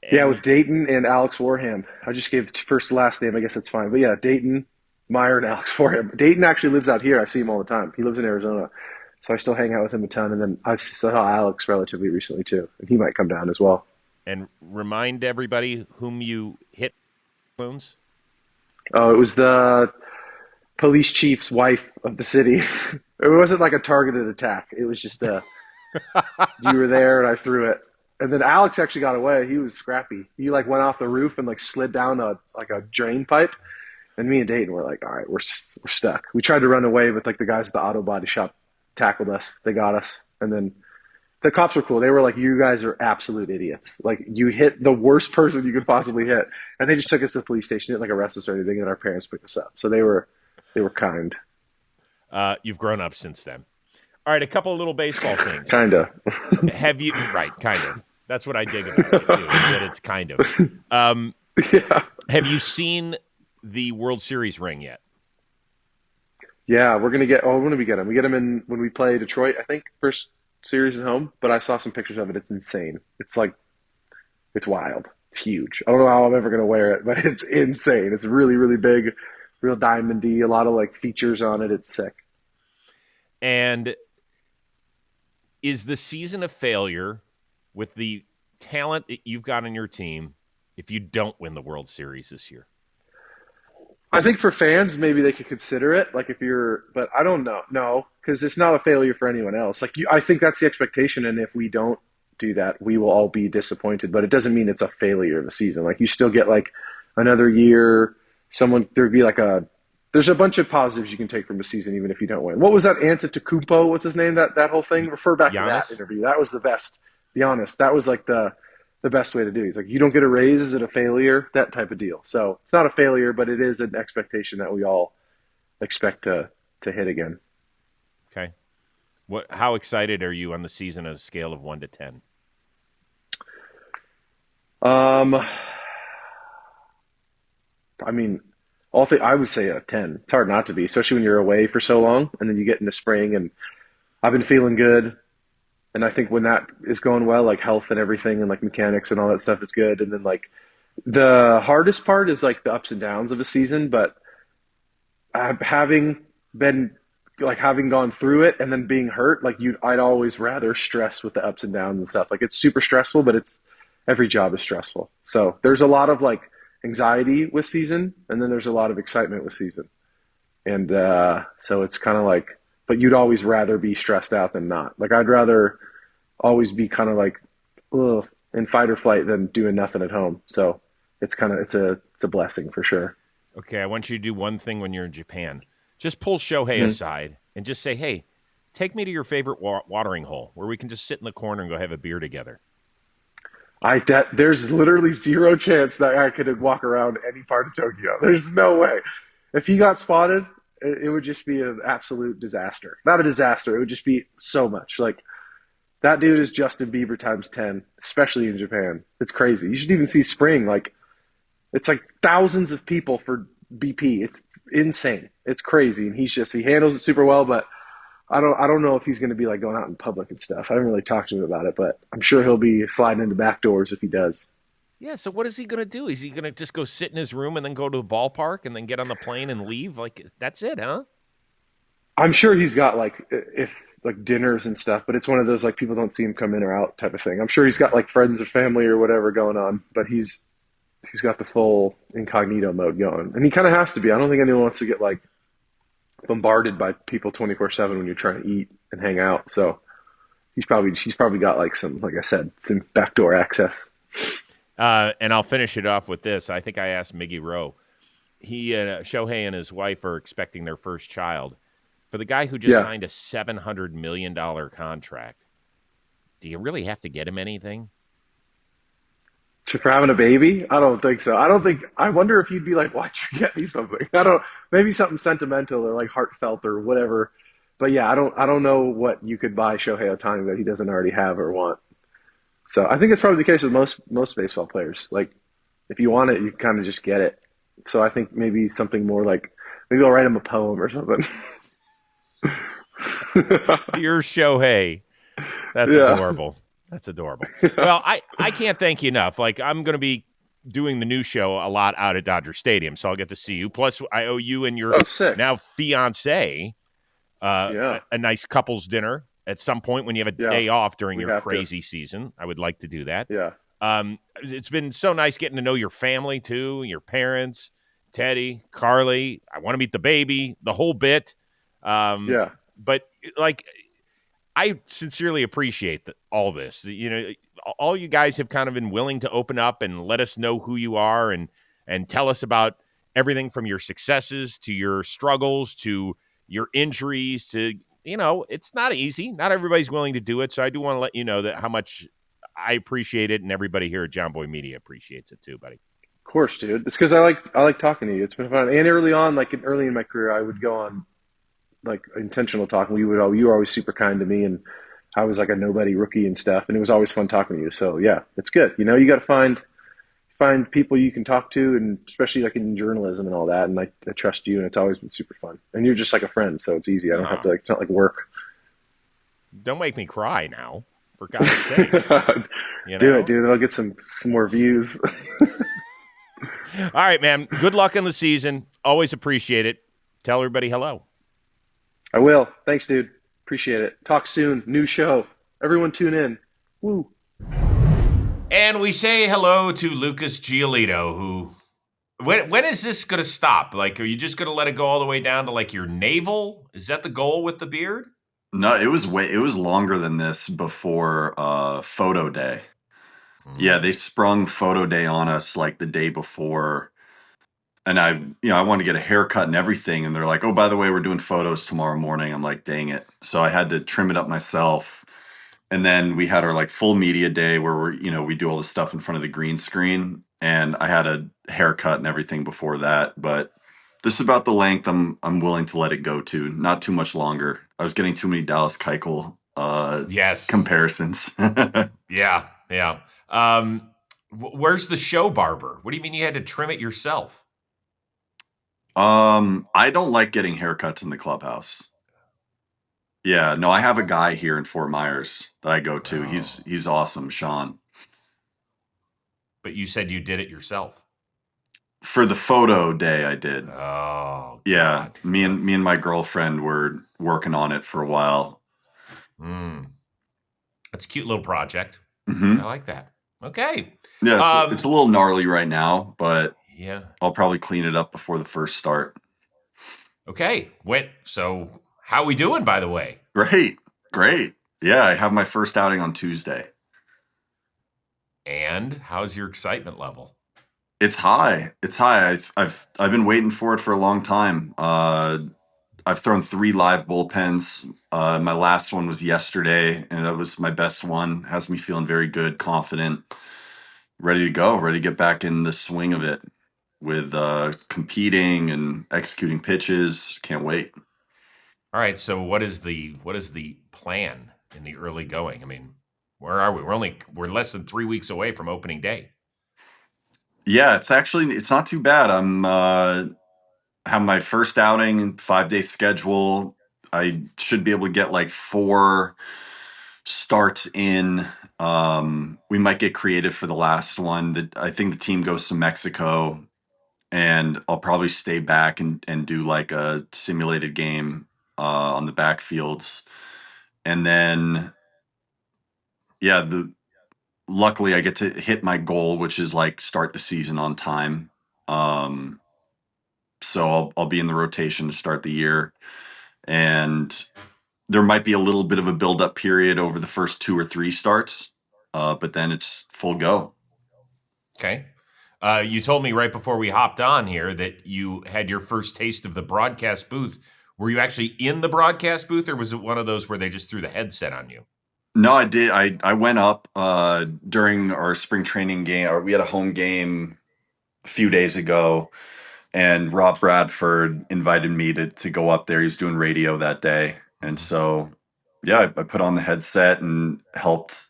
And Yeah, with Dayton and Alex Warham. I just gave the first and last name. I guess that's fine. But yeah, Dayton, Meyer, and Alex Warham. Dayton actually lives out here. I see him all the time. He lives in Arizona. So I still hang out with him a ton. And then I saw Alex relatively recently too. And he might come down as well. And remind everybody whom you hit balloons. Oh, it was the police chief's wife of the city. It wasn't like a targeted attack. It was just you were there and I threw it. And then Alex actually got away. He was scrappy. He like went off the roof and like slid down a drain pipe. And me and Dayton were like, all right, we're stuck. We tried to run away, but like the guys at the auto body shop tackled us. They got us. And then the cops were cool. They were like, you guys are absolute idiots. Like you hit the worst person you could possibly hit. And they just took us to the police station, didn't like arrest us or anything, and our parents picked us up. So they were kind. You've grown up since then. All right, a couple of little baseball things. Kinda. Have you kind of. That's what I dig about it too, is that it's kind of. Yeah. Have you seen the World Series ring yet? Yeah, we're gonna get. Oh, when do we get them? We get them in when we play Detroit, I think, first series at home. But I saw some pictures of it. It's insane. It's like, it's wild. It's huge. I don't know how I'm ever gonna wear it, but it's insane. It's really, really big, real diamondy. A lot of like features on it. It's sick. And is the season a failure with the talent that you've got on your team if you don't win the World Series this year? I think for fans, maybe they could consider it. Like if you're, but I don't know. No, because it's not a failure for anyone else. Like I think that's the expectation. And if we don't do that, we will all be disappointed. But it doesn't mean it's a failure of the season. Like you still get like another year. There'd be like there's a bunch of positives you can take from the season, even if you don't win. What was that Antetokounmpo? What's his name? That whole thing? Refer back Giannis? to that interview. That was the best. Be honest. That was like the best way to do it. He's like, you don't get a raise, is it a failure? That type of deal. So it's not a failure, but it is an expectation that we all expect to hit again. Okay. How excited are you on the season on a scale of 1 to 10? I mean, I would say a 10. It's hard not to be, especially when you're away for so long, and then you get into spring, and I've been feeling good. And I think when that is going well, like health and everything and like mechanics and all that stuff is good. And then like the hardest part is like the ups and downs of a season, but having gone through it and then being hurt, like I'd always rather stress with the ups and downs and stuff. Like it's super stressful, but every job is stressful. So there's a lot of like anxiety with season, and then there's a lot of excitement with season. And so it's kind of like, but you'd always rather be stressed out than not. Like I'd rather always be kind of like, ugh, in fight or flight than doing nothing at home. So it's a blessing for sure. Okay, I want you to do one thing when you're in Japan. just pull Shohei Mhm. aside and just say, hey, take me to your favorite watering hole where we can just sit in the corner and go have a beer together. There's literally zero chance that I could walk around any part of Tokyo. There's no way. If he got spotted, it would just be an absolute disaster. Not a disaster. It would just be so much. Like that dude is Justin Bieber times 10, especially in Japan. It's crazy. You should even see Spring. Like it's like thousands of people for BP. It's insane. It's crazy, and he handles it super well. But I don't know if he's going to be like going out in public and stuff. I haven't really talked to him about it, but I'm sure he'll be sliding into back doors if he does. Yeah, so what is he going to do? Is he going to just go sit in his room and then go to the ballpark and then get on the plane and leave? Like, that's it, huh? I'm sure he's got like if like dinners and stuff, but it's one of those like people don't see him come in or out type of thing. I'm sure he's got like friends or family or whatever going on, but he's got the full incognito mode going, and he kind of has to be. I don't think anyone wants to get like bombarded by people 24/7 when you're trying to eat and hang out. So he's probably got like some, like I said, some backdoor access. And I'll finish it off with this. I think I asked Miggy Rowe. Shohei and his wife are expecting their first child. For the guy who just Yeah. signed a $700 million contract, do you really have to get him anything? For having a baby? I don't think so. I wonder if you'd be like, why'd you get me something? Maybe something sentimental or like heartfelt or whatever. But yeah, I don't know what you could buy Shohei Ohtani that he doesn't already have or want. So I think it's probably the case with most baseball players. Like if you want it, you kind of just get it. So I think maybe something more like maybe I'll write him a poem or something. Dear Shohei, that's Yeah. adorable. That's adorable. Well, I can't thank you enough. Like, I'm going to be doing the new show a lot out at Dodger Stadium, so I'll get to see you. Plus, I owe you and your Oh, sick. now fiance Yeah. a nice couples dinner at some point when you have a Yeah. day off during We your have to. crazy season. I would like to do that. Yeah. It's been so nice getting to know your family, too, your parents, Teddy, Carly. I want to meet the baby, the whole bit. Yeah. But, like, I sincerely appreciate all this. You know, all you guys have kind of been willing to open up and let us know who you are and tell us about everything from your successes to your struggles to your injuries to, you know, it's not easy. Not everybody's willing to do it. So I do want to let you know that how much I appreciate it, and everybody here at John Boy Media appreciates it too, buddy. Of course, dude. It's because I like talking to you. It's been fun. And early on, like early in my career, I would go on like intentional talking. You were always super kind to me, and I was like a nobody rookie and stuff, and it was always fun talking to you. So yeah, it's good. You know, you got to find people you can talk to, and especially like in journalism and all that. And I trust you, and it's always been super fun. And you're just like a friend, so it's easy. I don't have to like. It's not like work. Don't make me cry now, for God's sakes. You Do know? it, dude. I'll get some more views. All right, man. Good luck in the season. Always appreciate it. Tell everybody hello. I will. Thanks, dude. Appreciate it. Talk soon. New show. Everyone tune in. Woo. And we say hello to Lucas Giolito, who when is this going to stop? Like, are you just going to let it go all the way down to like your navel? Is that the goal with the beard? No, it was longer than this before photo day. Yeah, they sprung photo day on us like the day before. And I wanted to get a haircut and everything. And they're like, oh, by the way, we're doing photos tomorrow morning. I'm like, dang it. So I had to trim it up myself. And then we had our like full media day where we do all the stuff in front of the green screen. And I had a haircut and everything before that. But this is about the length I'm willing to let it go to. Not too much longer. I was getting too many Dallas Keuchel Yes. comparisons. Yeah. Where's the show barber? What do you mean you had to trim it yourself? I don't like getting haircuts in the clubhouse. Yeah, no, I have a guy here in Fort Myers that I go to. He's awesome, Sean. But you said you did it yourself. For the photo day, I did. Oh, yeah. God. Me and my girlfriend were working on it for a while. That's a cute little project. Mm-hmm. I like that. Okay. Yeah, it's a little gnarly right now, but yeah, I'll probably clean it up before the first start. Okay. So how are we doing, by the way? Great. Yeah, I have my first outing on Tuesday. And how's your excitement level? It's high. I've been waiting for it for a long time. I've thrown 3 live bullpens. My last one was yesterday, and that was my best one. Has me feeling very good, confident, ready to go, ready to get back in the swing of it with competing and executing pitches. Can't wait. All right. So what is the plan in the early going? I mean, where are we? We're less than 3 weeks away from opening day. Yeah, it's not too bad. I'm have my first outing, 5-day schedule. I should be able to get like 4 starts in. We might get creative for the last one. I think the team goes to Mexico, and I'll probably stay back and do like a simulated game on the backfields. And then, yeah, luckily I get to hit my goal, which is like start the season on time. So I'll be in the rotation to start the year, and there might be a little bit of a build up period over the first 2 or 3 starts, but then it's full go. Okay. You told me right before we hopped on here that you had your first taste of the broadcast booth. Were you actually in the broadcast booth, or was it one of those where they just threw the headset on you? No, I did. I went up during our spring training game. Or we had a home game a few days ago, and Rob Bradford invited me to go up there. He's doing radio that day, and so yeah, I put on the headset and helped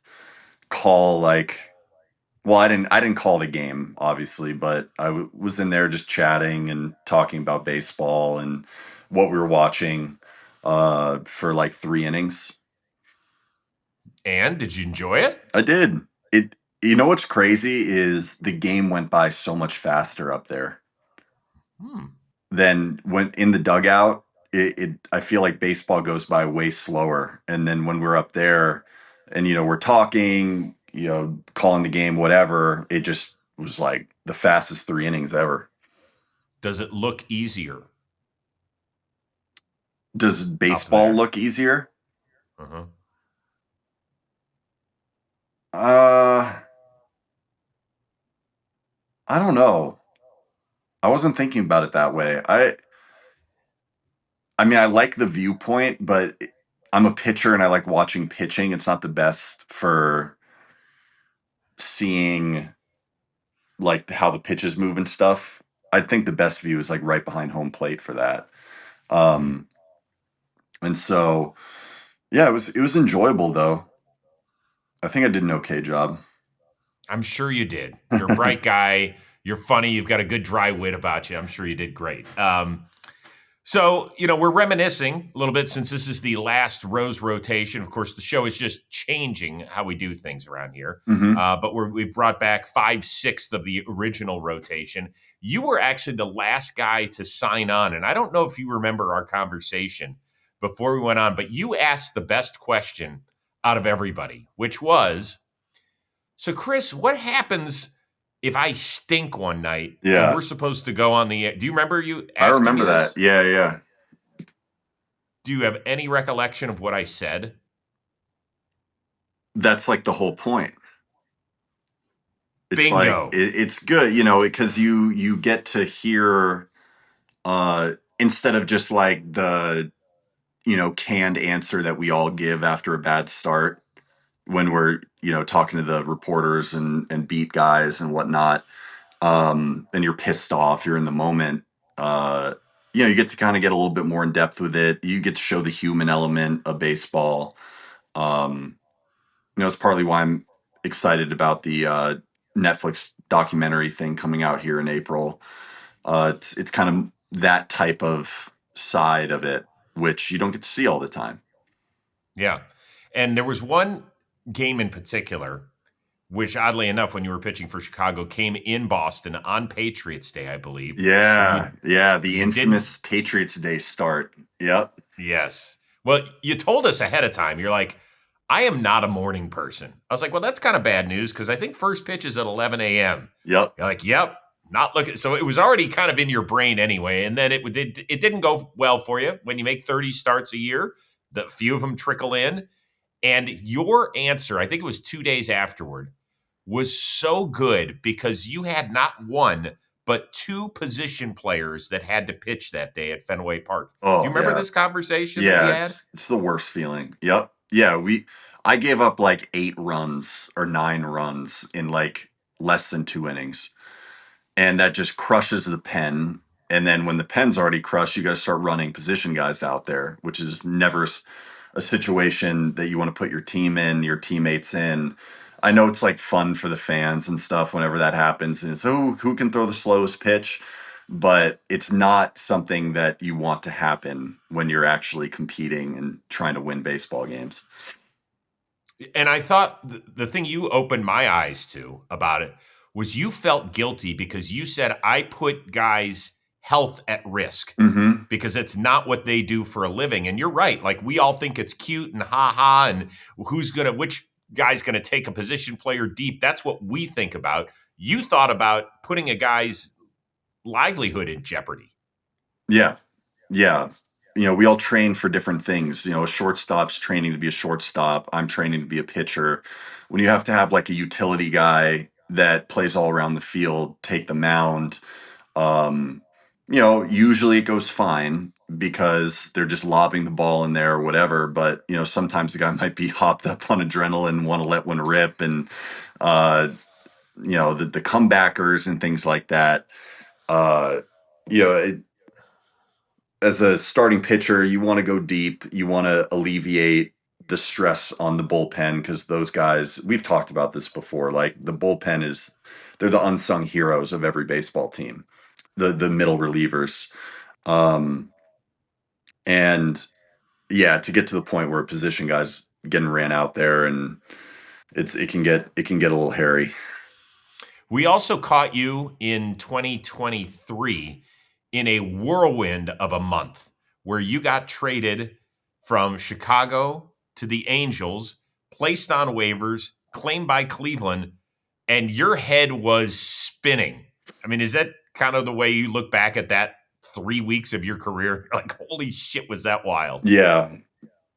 call like. Well, I didn't call the game obviously, but I was in there just chatting and talking about baseball and what we were watching for like 3 innings. And did you enjoy it? I did. It. You know what's crazy is the game went by so much faster up there than when in the dugout. I feel like baseball goes by way slower. And then when we're up there, and we're talking, calling the game, whatever, it just was like the fastest 3 innings ever. Does it look easier? Does baseball look easier? Uh-huh. I don't know. I wasn't thinking about it that way. I mean, I like the viewpoint, but I'm a pitcher and I like watching pitching. It's not the best for seeing like how the pitches move and stuff. I think the best view is like right behind home plate for that. And so, yeah, it was enjoyable though. I think I did an okay job. I'm sure you did. You're a bright guy. You're funny. You've got a good dry wit about you. I'm sure you did great. So, we're reminiscing a little bit since this is the last Rose rotation. Of course, the show is just changing how we do things around here. But we've brought back 5/6 of the original rotation. You were actually the last guy to sign on. And I don't know if you remember our conversation before we went on, but you asked the best question out of everybody, which was, so Chris, what happens if I stink one night and we're supposed to go on the air? Do you remember you asking I remember me this? that. Yeah. Do you have any recollection of what I said? That's like the whole point. It's Bingo. like it's good, because you get to hear instead of just like the canned answer that we all give after a bad start when we're talking to the reporters and beat guys and whatnot, and you're pissed off, you're in the moment. You get to kind of get a little bit more in depth with it. You get to show the human element of baseball. It's partly why I'm excited about the Netflix documentary thing coming out here in April. It's kind of that type of side of it, which you don't get to see all the time. Yeah. And there was one game in particular, which oddly enough, when you were pitching for Chicago, came in Boston on Patriots Day, I believe. Yeah. The infamous Patriots Day start. Yep. Yes. Well, you told us ahead of time. You're like, I am not a morning person. I was like, well, that's kind of bad news because I think first pitch is at 11 a.m. Yep. You're like, yep, not looking. So it was already kind of in your brain anyway. And then it didn't go well for you when you make 30 starts a year. The few of them trickle in. And your answer, I think it was 2 days afterward, was so good because you had not one, but 2 position players that had to pitch that day at Fenway Park. Oh, Do you remember yeah. this conversation that we Yeah, had? it's the worst feeling. Yep. Yeah, I gave up like 8 runs or 9 runs in like less than 2 innings. And that just crushes the pen. And then when the pen's already crushed, you got to start running position guys out there, which is never a situation that you want to put your team in, your teammates in. I know it's like fun for the fans and stuff whenever that happens. And it's, oh, who can throw the slowest pitch? But it's not something that you want to happen when you're actually competing and trying to win baseball games. And I thought the thing you opened my eyes to about it was you felt guilty because you said, I put guys' health at risk Mm-hmm. because it's not what they do for a living. And you're right. Like, we all think it's cute and ha and which guy's going to take a position player deep. That's what we think about. You thought about putting a guy's livelihood in jeopardy. Yeah. Yeah. We all train for different things. A shortstop's training to be a shortstop. I'm training to be a pitcher. When you have to have like a utility guy that plays all around the field, take the mound, usually it goes fine because they're just lobbing the ball in there or whatever. But, sometimes the guy might be hopped up on adrenaline, want to let one rip. And, the comebackers and things like that. As a starting pitcher, you want to go deep. You want to alleviate the stress on the bullpen because those guys, we've talked about this before. Like the bullpen they're the unsung heroes of every baseball team, the middle relievers. And yeah, to get to the point where a position guys getting ran out there and it can get a little hairy. We also caught you in 2023 in a whirlwind of a month where you got traded from Chicago to the Angels, placed on waivers, claimed by Cleveland, and your head was spinning. I mean, is that kind of the way you look back at that 3 weeks of your career? Like, holy shit, was that wild? Yeah.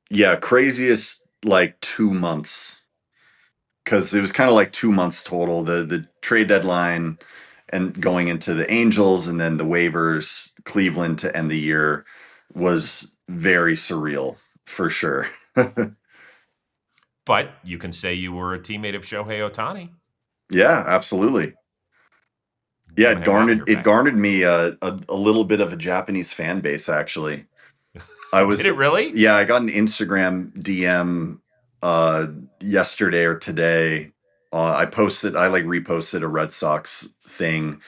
Yeah. Craziest like 2 months. Because it was kind of like 2 months total. The trade deadline and going into the Angels and then the waivers, Cleveland to end the year was very surreal for sure. But you can say you were a teammate of Shohei Ohtani. Yeah, absolutely. Yeah, it garnered me a little bit of a Japanese fan base actually. Did it really? Yeah, I got an Instagram DM yesterday or today. I reposted a Red Sox thing,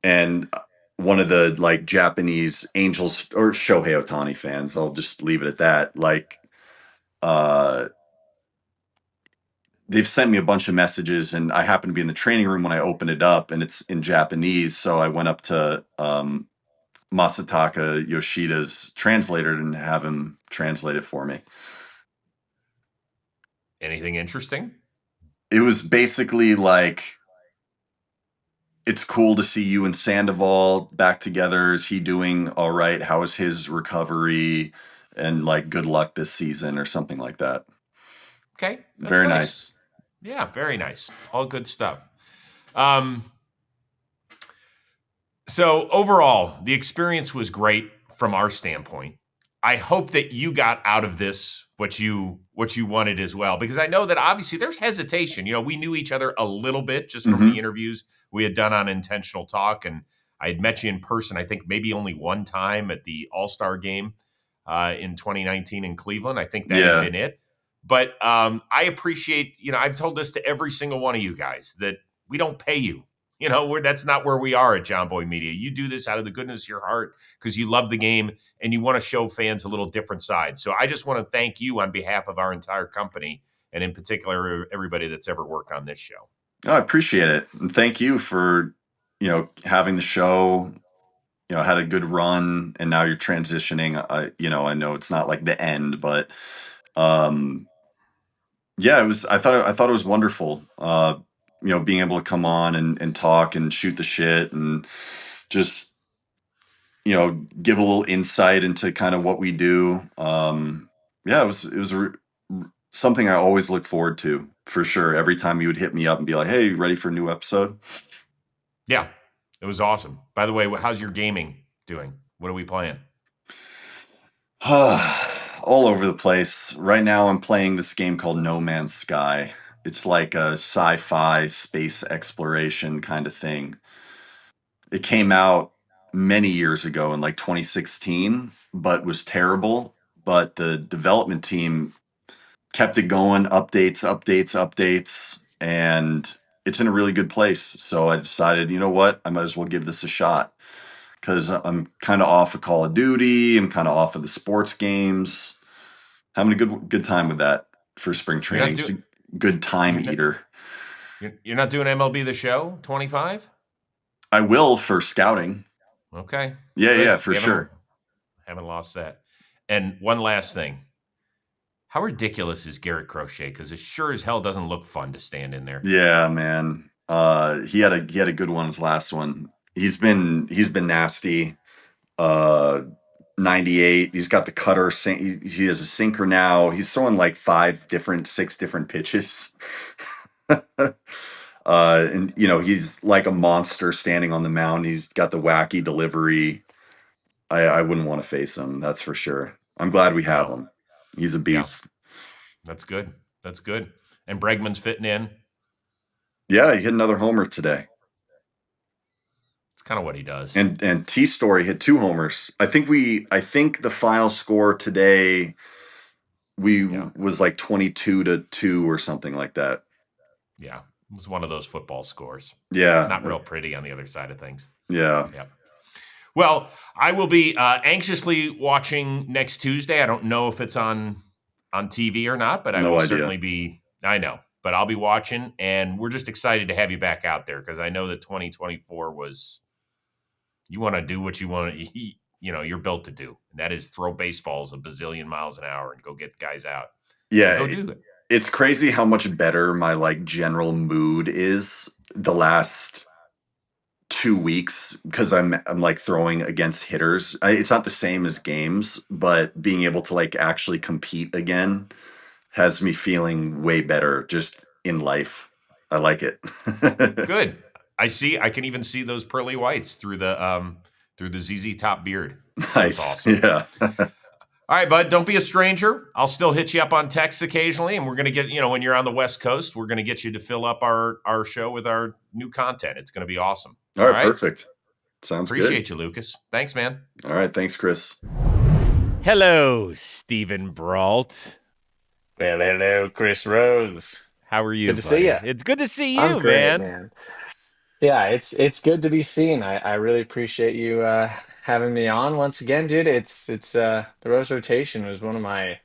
and one of the like Japanese Angels or Shohei Ohtani fans, I'll just leave it at that. Like, they've sent me a bunch of messages, and I happen to be in the training room when I open it up, and it's in Japanese. So I went up to Masataka Yoshida's translator and have him translate it for me. Anything interesting? It was basically like, it's cool to see you and Sandoval back together. Is he doing all right? How is his recovery? And like, good luck this season or something like that. Okay. Very nice. Yeah, very nice. All good stuff. So overall, the experience was great from our standpoint. I hope that you got out of this what you wanted as well, because I know that obviously there's hesitation. We knew each other a little bit just from the interviews we had done on Intentional Talk, and I had met you in person, I think maybe only one time at the All-Star game in 2019 in Cleveland. I think that had been it. But I appreciate, I've told this to every single one of you guys that we don't pay you. That's not where we are at John Boy Media. You do this out of the goodness of your heart because you love the game and you want to show fans a little different side. So I just want to thank you on behalf of our entire company, and in particular, everybody that's ever worked on this show. I appreciate it. And thank you for, having the show, had a good run, and now you're transitioning. I know it's not like the end, but yeah, I thought it was wonderful. Being able to come on and talk and shoot the shit and just, give a little insight into kind of what we do. Yeah, it was something I always look forward to for sure. Every time you would hit me up and be like, "Hey, ready for a new episode?" Yeah. It was awesome. By the way, how's your gaming doing? What are we playing? All over the place. Right now, I'm playing this game called No Man's Sky. It's like a sci-fi space exploration kind of thing. It came out many years ago in like 2016, but was terrible. But the development team kept it going, updates, updates, updates, and it's in a really good place. So I decided, you know what, I might as well give this a shot because I'm kind of off of Call of Duty. I'm kind of off of the sports games. Having a good time with that for spring training. It's a good time you're not, eater. You're not doing MLB The Show 25? I will for scouting. Okay. Yeah, Good. yeah, for sure. Haven't lost that. And one last thing. How ridiculous is Garrett Crochet? Because it sure as hell doesn't look fun to stand in there. Yeah, man. He had a good one his last one. He's been nasty. 98. He's got the cutter. He has a sinker now. He's throwing like 6 different pitches. And he's like a monster standing on the mound. He's got the wacky delivery. I wouldn't want to face him. That's for sure. I'm glad we have him. He's a beast. Yeah. That's good. That's good. And Bregman's fitting in. Yeah, he hit another homer today. It's kind of what he does. And T Story hit 2 homers. I think the final score today was like 22-2 or something like that. Yeah. It was one of those football scores. Yeah. Not real pretty on the other side of things. Yeah. Yeah. Well, I will be anxiously watching next Tuesday. I don't know if it's on TV or not, but I will certainly be. I know, but I'll be watching, and we're just excited to have you back out there because I know that 2024 was. You want to do what you want to. You're built to do, and that is throw baseballs a bazillion miles an hour and go get guys out. Yeah, so go do it. It's crazy how much better my like general mood is the last 2 weeks because I'm like throwing against hitters. It's not the same as games, but being able to like actually compete again has me feeling way better just in life. I like it. Good. I can even see those pearly whites through the ZZ Top beard. Nice. So it's awesome. Yeah. All right, bud, don't be a stranger. I'll still hit you up on text occasionally, and we're going to get, when you're on the West Coast, we're going to get you to fill up our show with our new content. It's going to be awesome. All right, perfect. Sounds good. Appreciate you, Lucas. Thanks, man. All right, thanks, Chris. Hello, Stevn Brault. Well, hello, Chris Rose. How are you? Good to see you. It's good to see you, I'm great, man. Yeah, it's good to be seen. I really appreciate you having me on once again, dude. It's the Rose Rotation was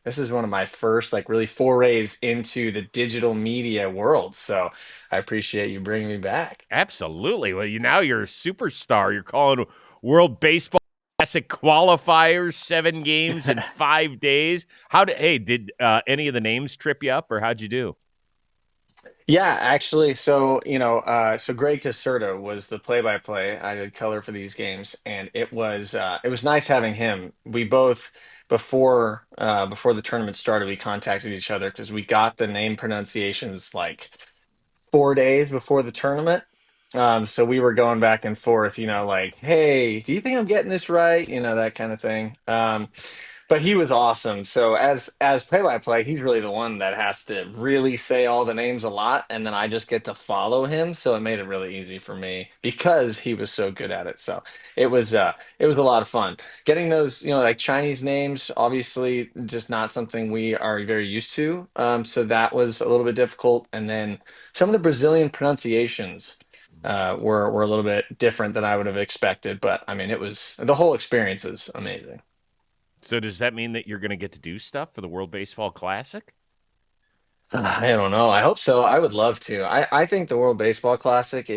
this is one of my first like really forays into the digital media world. So I appreciate you bringing me back. Absolutely. Well, you're a superstar. You're calling World Baseball Classic qualifiers 7 games in 5 days. Did any of the names trip you up, or how'd you do? Yeah, actually, so so Greg Caserta was the play-by-play. I did color for these games, and it was nice having him. We both before the tournament started, we contacted each other because we got the name pronunciations like 4 days before the tournament. So we were going back and forth, like, hey, do you think I'm getting this right? That kind of thing. But he was awesome. So as play-by-play, he's really the one that has to really say all the names a lot, and then I just get to follow him. So it made it really easy for me because he was so good at it. So it was a lot of fun. Getting those, like Chinese names, obviously just not something we are very used to. So that was a little bit difficult. And then some of the Brazilian pronunciations were a little bit different than I would have expected. But I mean, the whole experience was amazing. So does that mean that you're going to get to do stuff for the World Baseball Classic? I don't know. I hope so. I would love to. I think the World Baseball Classic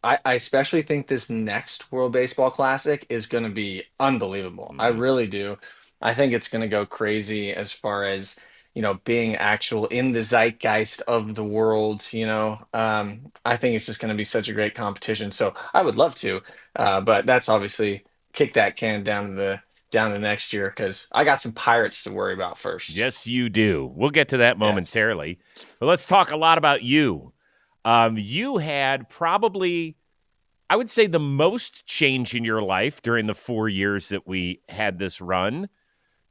I especially think this next World Baseball Classic is going to be unbelievable. I really do. I think it's going to go crazy as far as, being actual in the zeitgeist of the world, I think it's just going to be such a great competition. So I would love to, but that's obviously kick that can down to next year because I got some Pirates to worry about first. Yes, you do. We'll get to that momentarily. Yes. But let's talk a lot about you. You had probably I would say the most change in your life during the 4 years that we had this run.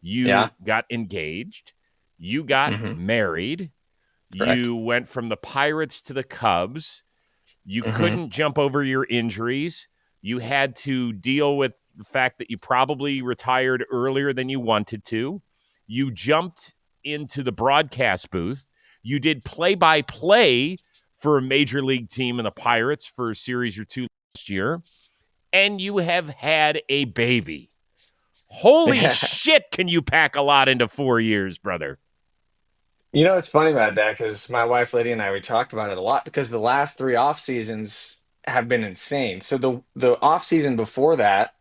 Yeah. You got engaged, you got Hmm. married, Correct. you went from the Pirates to the Cubs. You Hmm. couldn't jump over your injuries. You had to deal with the fact that you probably retired earlier than you wanted to. You jumped into the broadcast booth. You did play by play for a major league team in the Pirates for a series or two last year. And you have had a baby. Holy shit, can you pack a lot into 4 years, brother? You know, it's funny about that because my wife Lydia and I we talked about it a lot because the last three off seasons have been insane. So the off season before that,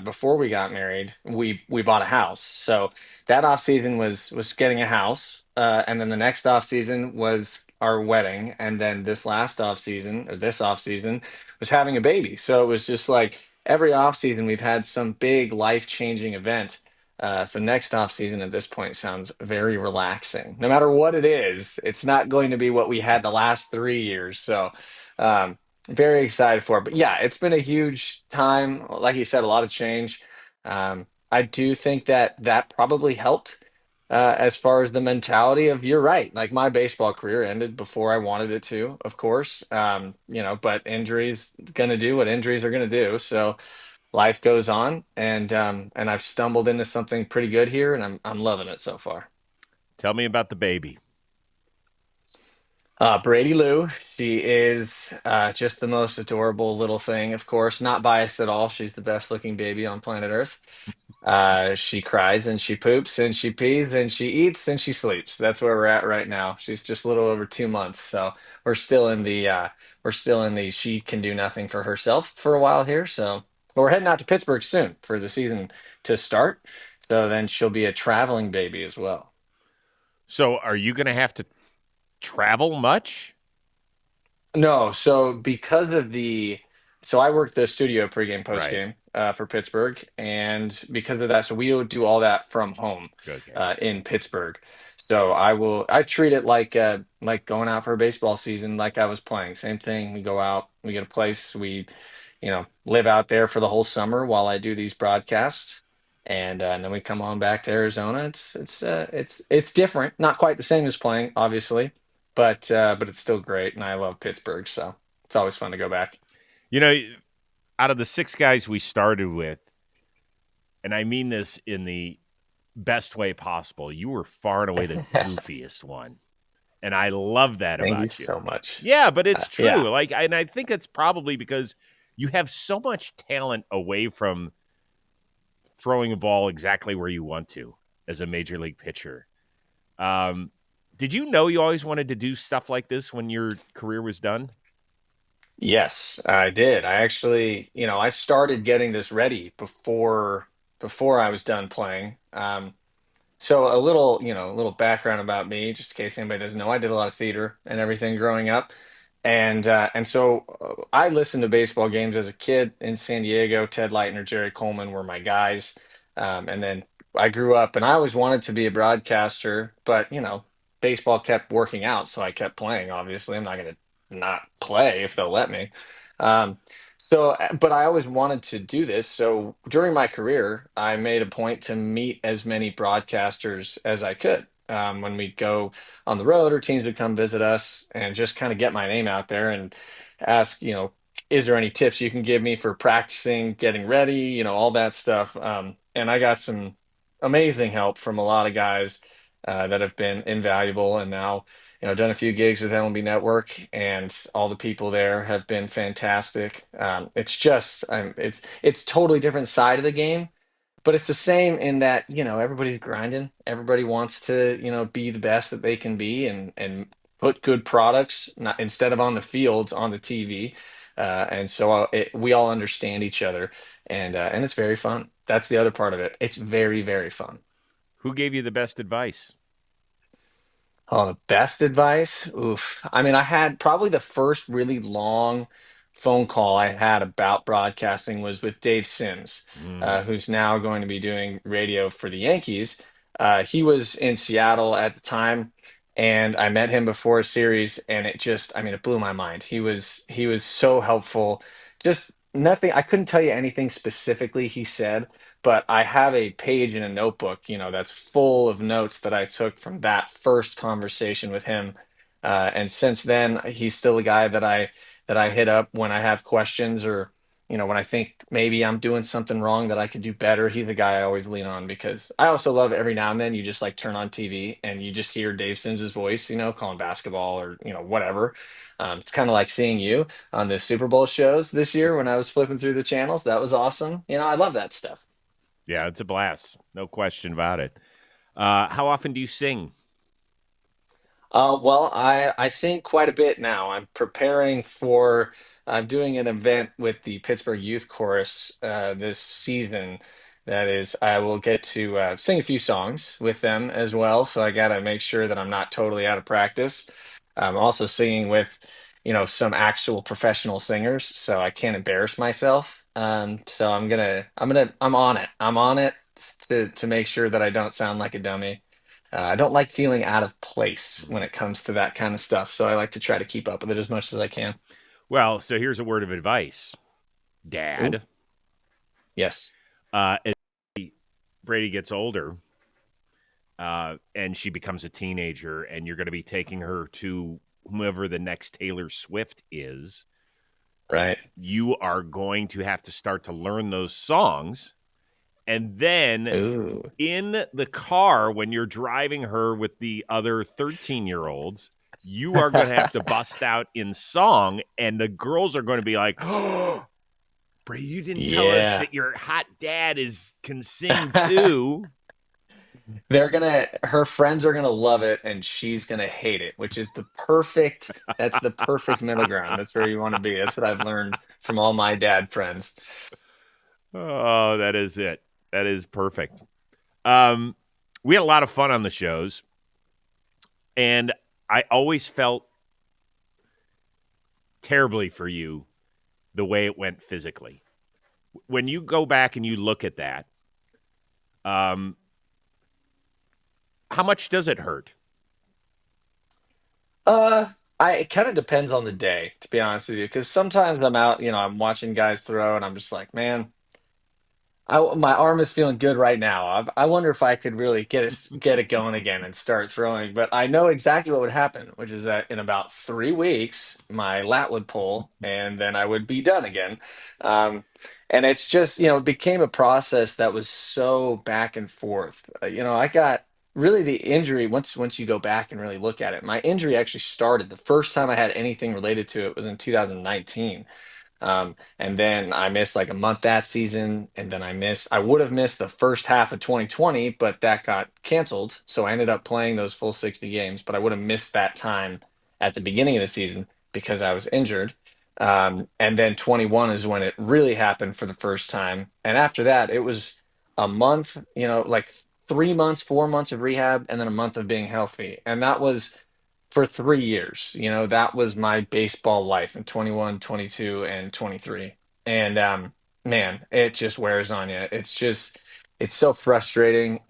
before we got married, we bought a house. So that off season was getting a house, and then the next off season was our wedding, and then this last off season or this off season was having a baby. So it was just like every off season we've had some big life changing event. So next off season at this point sounds very relaxing. No matter what it is, it's not going to be what we had the last 3 years. So very excited for it. But yeah, it's been a huge time. Like you said, a lot of change. I do think that that probably helped as far as the mentality of you're right. Like my baseball career ended before I wanted it to, of course. But injuries gonna do what injuries are gonna do. So life goes on, and I've stumbled into something pretty good here, and I'm loving it so far. Tell me about the baby. Brady Lou, she is just the most adorable little thing. Of course, not biased at all. She's the best looking baby on planet Earth. She cries and she poops and she pees and she eats and she sleeps. That's where we're at right now. She's just a little over 2 months, so we're still in the she can do nothing for herself for a while here. So, but we're heading out to Pittsburgh soon for the season to start. So then she'll be a traveling baby as well. So, are you going to have to travel much? No, so because of so I work the studio pregame, Right. postgame for Pittsburgh, and because of that, so we will do all that from home Okay. in Pittsburgh. So I treat it like going out for a baseball season, like I was playing. Same thing. We go out, we get a place, we live out there for the whole summer while I do these broadcasts, and then we come on back to Arizona. It's different, not quite the same as playing, obviously, but it's still great, and I love Pittsburgh, so it's always fun to go back. You know, out of the six guys we started with, and I mean this in the best way possible, you were far and away the goofiest one. And I love that Thank you about you. so much. Yeah, but it's Yeah, true. And I think it's probably because you have so much talent away from throwing a ball exactly where you want to as a major league pitcher. Um, did you know you always wanted to do stuff like this when your career was done? yes, I did. I actually, I started getting this ready before I was done playing. So a little background about me, just in case anybody doesn't know, I did a lot of theater and everything growing up. And I listened to baseball games as a kid in San Diego. Ted Leitner, Jerry Coleman were my guys. And then I grew up and I always wanted to be a broadcaster, but baseball kept working out, so I kept playing, obviously. I'm not going to not play if they'll let me. Um, but I always wanted to do this. So during my career, I made a point to meet as many broadcasters as I could. When we'd go on the road or teams would come visit us and just kind of get my name out there and ask, is there any tips you can give me for practicing, getting ready, all that stuff. And I got some amazing help from a lot of guys that have been invaluable. And now, done a few gigs with MLB Network, and all the people there have been fantastic. It's totally different side of the game, but it's the same in that everybody's grinding, everybody wants to be the best that they can be, and put good products not instead of on the fields on the TV, we all understand each other, and it's very fun. That's the other part of it. It's very, very fun. Who gave you the best advice? Oh, the best advice? Oof. I mean, I had probably the first really long phone call I had about broadcasting was with Dave Sims, Mm. who's now going to be doing radio for the Yankees. He was in Seattle at the time, and I met him before a series, and I mean, it blew my mind. He was so helpful Just nothing. I couldn't tell you anything specifically he said, but I have a page in a notebook, that's full of notes that I took from that first conversation with him. And since then, he's still a guy that I hit up when I have questions, or when I think maybe I'm doing something wrong that I could do better. He's a guy I always lean on, because I also love every now and then you just like turn on TV and you just hear Dave Sims's voice, calling basketball or whatever. It's kind of like seeing you on the Super Bowl shows this year when I was flipping through the channels. That was awesome. I love that stuff. Yeah, it's a blast. No question about it. How often do you sing? Well, I sing quite a bit now. I'm doing an event with the Pittsburgh Youth Chorus this season. That is, I will get to sing a few songs with them as well. So I got to make sure that I'm not totally out of practice. I'm also singing with, some actual professional singers, so I can't embarrass myself. So I'm on it. I'm on it to make sure that I don't sound like a dummy. I don't like feeling out of place when it comes to that kind of stuff, so I like to try to keep up with it as much as I can. Well, so here's a word of advice, Ooh, Dad. yes. As Brady gets older, and she becomes a teenager, and you're going to be taking her to whomever the next Taylor Swift is, Right. you are going to have to start to learn those songs. And then Ooh. in the car, when you're driving her with the other 13-year-olds, you are going to have to bust out in song, and the girls are going to be like, "Oh, Brady, you didn't tell us Yeah. that your hot dad can sing too." Her friends are gonna love it and she's gonna hate it, which is that's the perfect middle ground. That's where you want to be. That's what I've learned from all my dad friends. Oh, that is it. That is perfect. Um, we had a lot of fun on the shows, and I always felt terribly for you the way it went physically. When you go back and you look at that, um, how much does it hurt? Uh, it kind of depends on the day, to be honest with you, because sometimes I'm out, I'm watching guys throw, and I'm just like, man, my arm is feeling good right now. I wonder if I could really get it going again and start throwing. But I know exactly what would happen, which is that in about 3 weeks, my lat would pull, and then I would be done again. Um, and it's just, it became a process that was so back and forth. I got really the injury once you go back and really look at it. My injury actually started the first time I had anything related to it was in 2019. And then I missed like a month that season, and then I would have missed the first half of 2020, but that got canceled. So I ended up playing those full 60 games, but I would have missed that time at the beginning of the season because I was injured. And then 21 is when it really happened for the first time. And after that, it was a month, like 3 months, 4 months of rehab, and then a month of being healthy. And that was for 3 years. That was my baseball life in 21, 22, and 23. And man, it just wears on you. It's so frustrating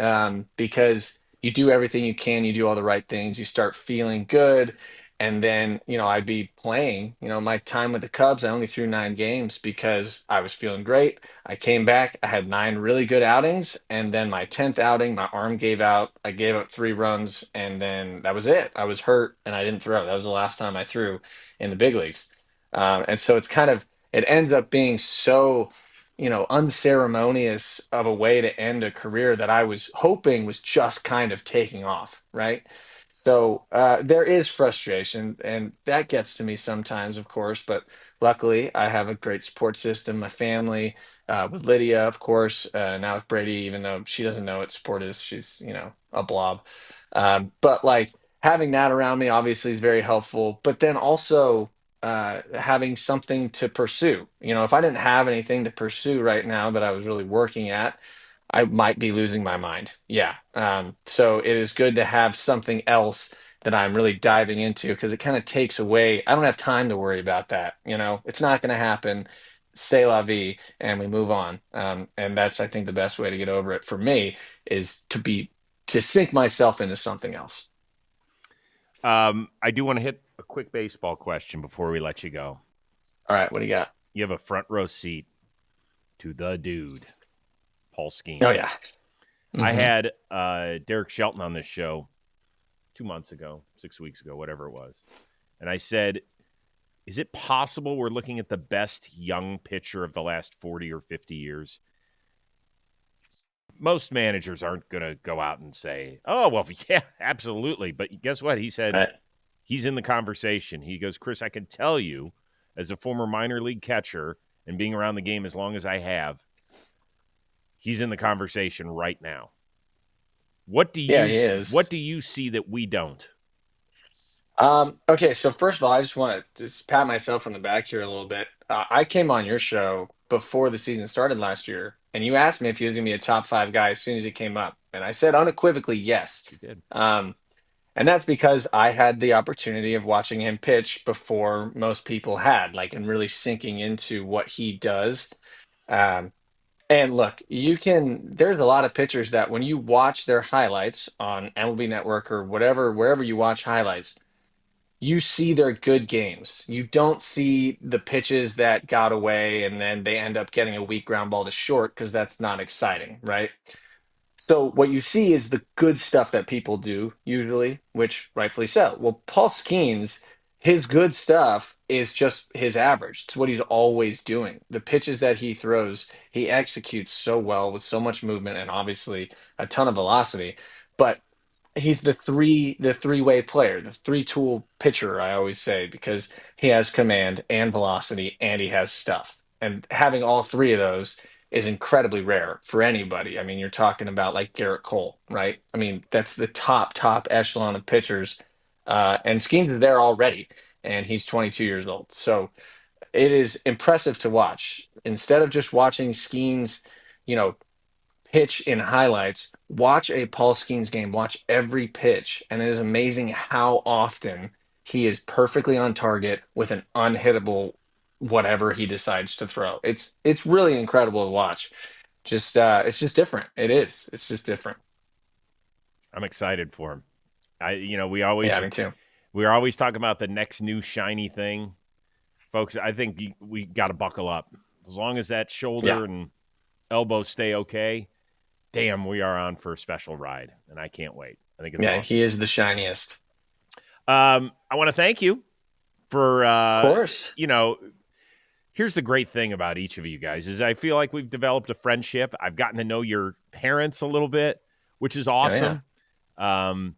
because you do everything you can, you do all the right things, you start feeling good. And then, I'd be playing, my time with the Cubs. I only threw 9 games because I was feeling great. I came back, I had 9 really good outings, and then my 10th outing, my arm gave out. I gave up 3 runs, and then that was it. I was hurt, and I didn't throw. That was the last time I threw in the big leagues. And so it ends up being so, unceremonious of a way to end a career that I was hoping was just kind of taking off, right? So there is frustration, and that gets to me sometimes, of course. But luckily, I have a great support system, my family, with Lydia, of course, now with Brady, even though she doesn't know what sport is, she's, a blob. But like having that around me obviously is very helpful. But then also having something to pursue. If I didn't have anything to pursue right now that I was really working at, I might be losing my mind. Yeah. So it is good to have something else that I'm really diving into because it kind of takes away. I don't have time to worry about that. It's not going to happen. C'est la vie, and we move on. And that's, I think, the best way to get over it for me is to sink myself into something else. I do want to hit a quick baseball question before we let you go. All right, what do you got? you have a front row seat to the dude, Paul Skeens. Oh, yeah. Mm-hmm. I had Derek Shelton on this show 2 months ago, 6 weeks ago, whatever it was. And I said, is it possible we're looking at the best young pitcher of the last 40 or 50 years? Most managers aren't going to go out and say, oh, well, yeah, absolutely. But guess what? He said he's in the conversation. He goes, Chris, I can tell you as a former minor league catcher and being around the game as long as I have, he's in the conversation right now. What do you see that we don't? Okay, so first of all, I just want to just pat myself on the back here a little bit. I came on your show before the season started last year, and you asked me if he was going to be a top 5 guy as soon as he came up, and I said unequivocally yes. You did. And that's because I had the opportunity of watching him pitch before most people had, like, and really sinking into what he does. And look, there's a lot of pitchers that when you watch their highlights on MLB Network or whatever, wherever you watch highlights, you see their good games. You don't see the pitches that got away and then they end up getting a weak ground ball to short because that's not exciting, right? So what you see is the good stuff that people do usually, which rightfully so. Well, Paul Skeens, his good stuff is just his average. It's what he's always doing. The pitches that he throws, he executes so well with so much movement and obviously a ton of velocity. But he's the three-way player, the three-tool pitcher, I always say, because he has command and velocity and he has stuff. And having all three of those is incredibly rare for anybody. I mean, you're talking about like Garrett Cole, right? I mean, that's the top echelon of pitchers. And Skeens is there already, and he's 22 years old. So it is impressive to watch. Instead of just watching Skeens, pitch in highlights, watch a Paul Skeens game, watch every pitch, and it is amazing how often he is perfectly on target with an unhittable whatever he decides to throw. It's really incredible to watch. It's just different. It is. It's just different. I'm excited for him. Me too. We're always talking about the next new shiny thing. Folks, I think we got to buckle up. As long as that shoulder and elbow stay okay, damn, we are on for a special ride, and I can't wait. I think it's awesome. He is the shiniest. I want to thank you for, of course. Here's the great thing about each of you guys is I feel like we've developed a friendship. I've gotten to know your parents a little bit, which is awesome. Oh,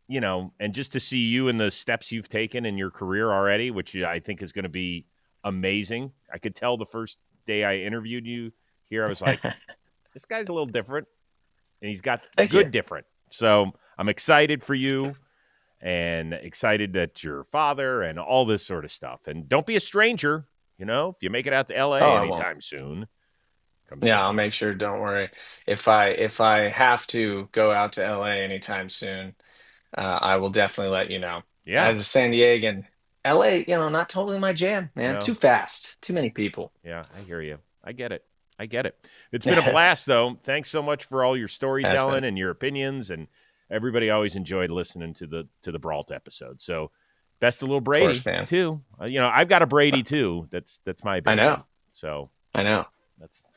yeah. And just to see you and the steps you've taken in your career already, which I think is going to be amazing. I could tell the first day I interviewed you here, I was like, this guy's a little different, and he's got different. So I'm excited for you and excited that your father and all this sort of stuff. And don't be a stranger, if you make it out to L.A. anytime soon. I'll make sure. Don't worry. If I have to go out to L.A. anytime soon, I will definitely let you know. Yeah. As a San Diegan, L.A., not totally my jam, man. No. Too fast. Too many people. Yeah, I hear you. I get it. It's been a blast, though. Thanks so much for all your storytelling and your opinions, and everybody always enjoyed listening to the Brault episode. So, best of little Brady, of course, too. I've got a Brady too. That's my baby. I know. So I know.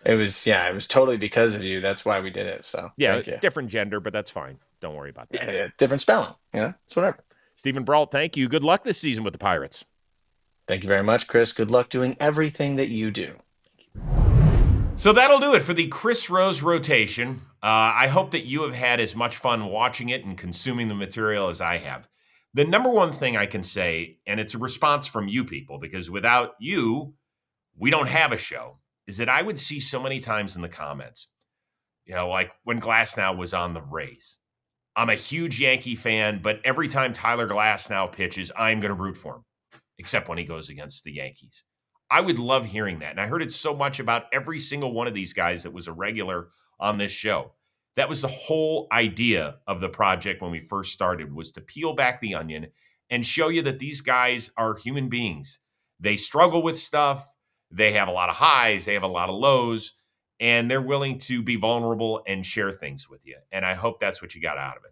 It was totally because of you. That's why we did it. So yeah, different gender, but that's fine. Don't worry about that. Yeah, different spelling. It's whatever. Stevn Brault, thank you. Good luck this season with the Pirates. Thank you very much, Chris. Good luck doing everything that you do. So that'll do it for the Chris Rose rotation. I hope that you have had as much fun watching it and consuming the material as I have. The number one thing I can say, and it's a response from you people, because without you, we don't have a show, is that I would see so many times in the comments, like when Glasnow was on the Rays. I'm a huge Yankee fan, but every time Tyler Glasnow pitches, I'm going to root for him, except when he goes against the Yankees. I would love hearing that. And I heard it so much about every single one of these guys that was a regular on this show. That was the whole idea of the project when we first started, was to peel back the onion and show you that these guys are human beings. They struggle with stuff. They have a lot of highs. They have a lot of lows. And they're willing to be vulnerable and share things with you. And I hope that's what you got out of it.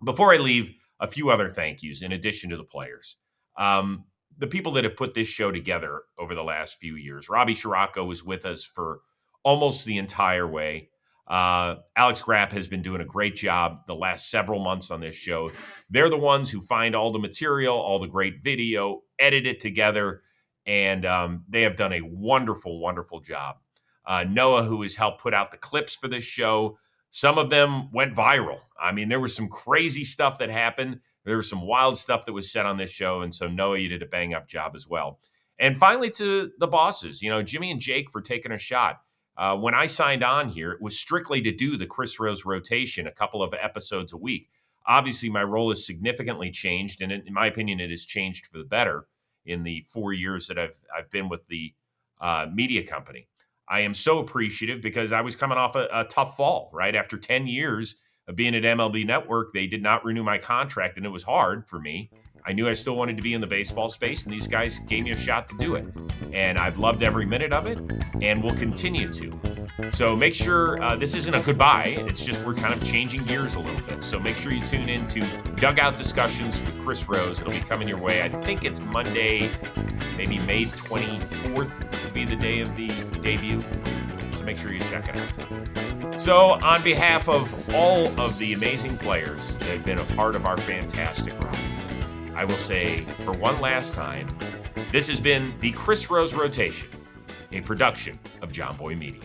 Before I leave, a few other thank yous in addition to the players. the people that have put this show together over the last few years. Robbie Scirocco was with us for almost the entire way. Alex Graap has been doing a great job the last several months on this show. They're the ones who find all the material, all the great video, edit it together, and they have done a wonderful, wonderful job. Noah, who has helped put out the clips for this show, some of them went viral. I mean, there was some crazy stuff that happened. There was some wild stuff that was said on this show, and so Noah, you did a bang-up job as well. And finally, to the bosses, Jimmy and Jake for taking a shot. When I signed on here, it was strictly to do the Chris Rose rotation, a couple of episodes a week. Obviously, my role has significantly changed, and in my opinion, it has changed for the better in the 4 years that I've been with the media company. I am so appreciative because I was coming off a tough fall, right? After 10 years of being at MLB Network, they did not renew my contract, and it was hard for me. I knew I still wanted to be in the baseball space, and these guys gave me a shot to do it. And I've loved every minute of it, and will continue to. So make sure this isn't a goodbye. It's just we're kind of changing gears a little bit. So make sure you tune in to Dugout Discussions with Chris Rose. It'll be coming your way. I think it's Monday, maybe May 24th will be the day of the debut. So make sure you check it out. So on behalf of all of the amazing players that have been a part of our fantastic run, I will say for one last time, this has been the Chris Rose Rotation, a production of John Boy Media.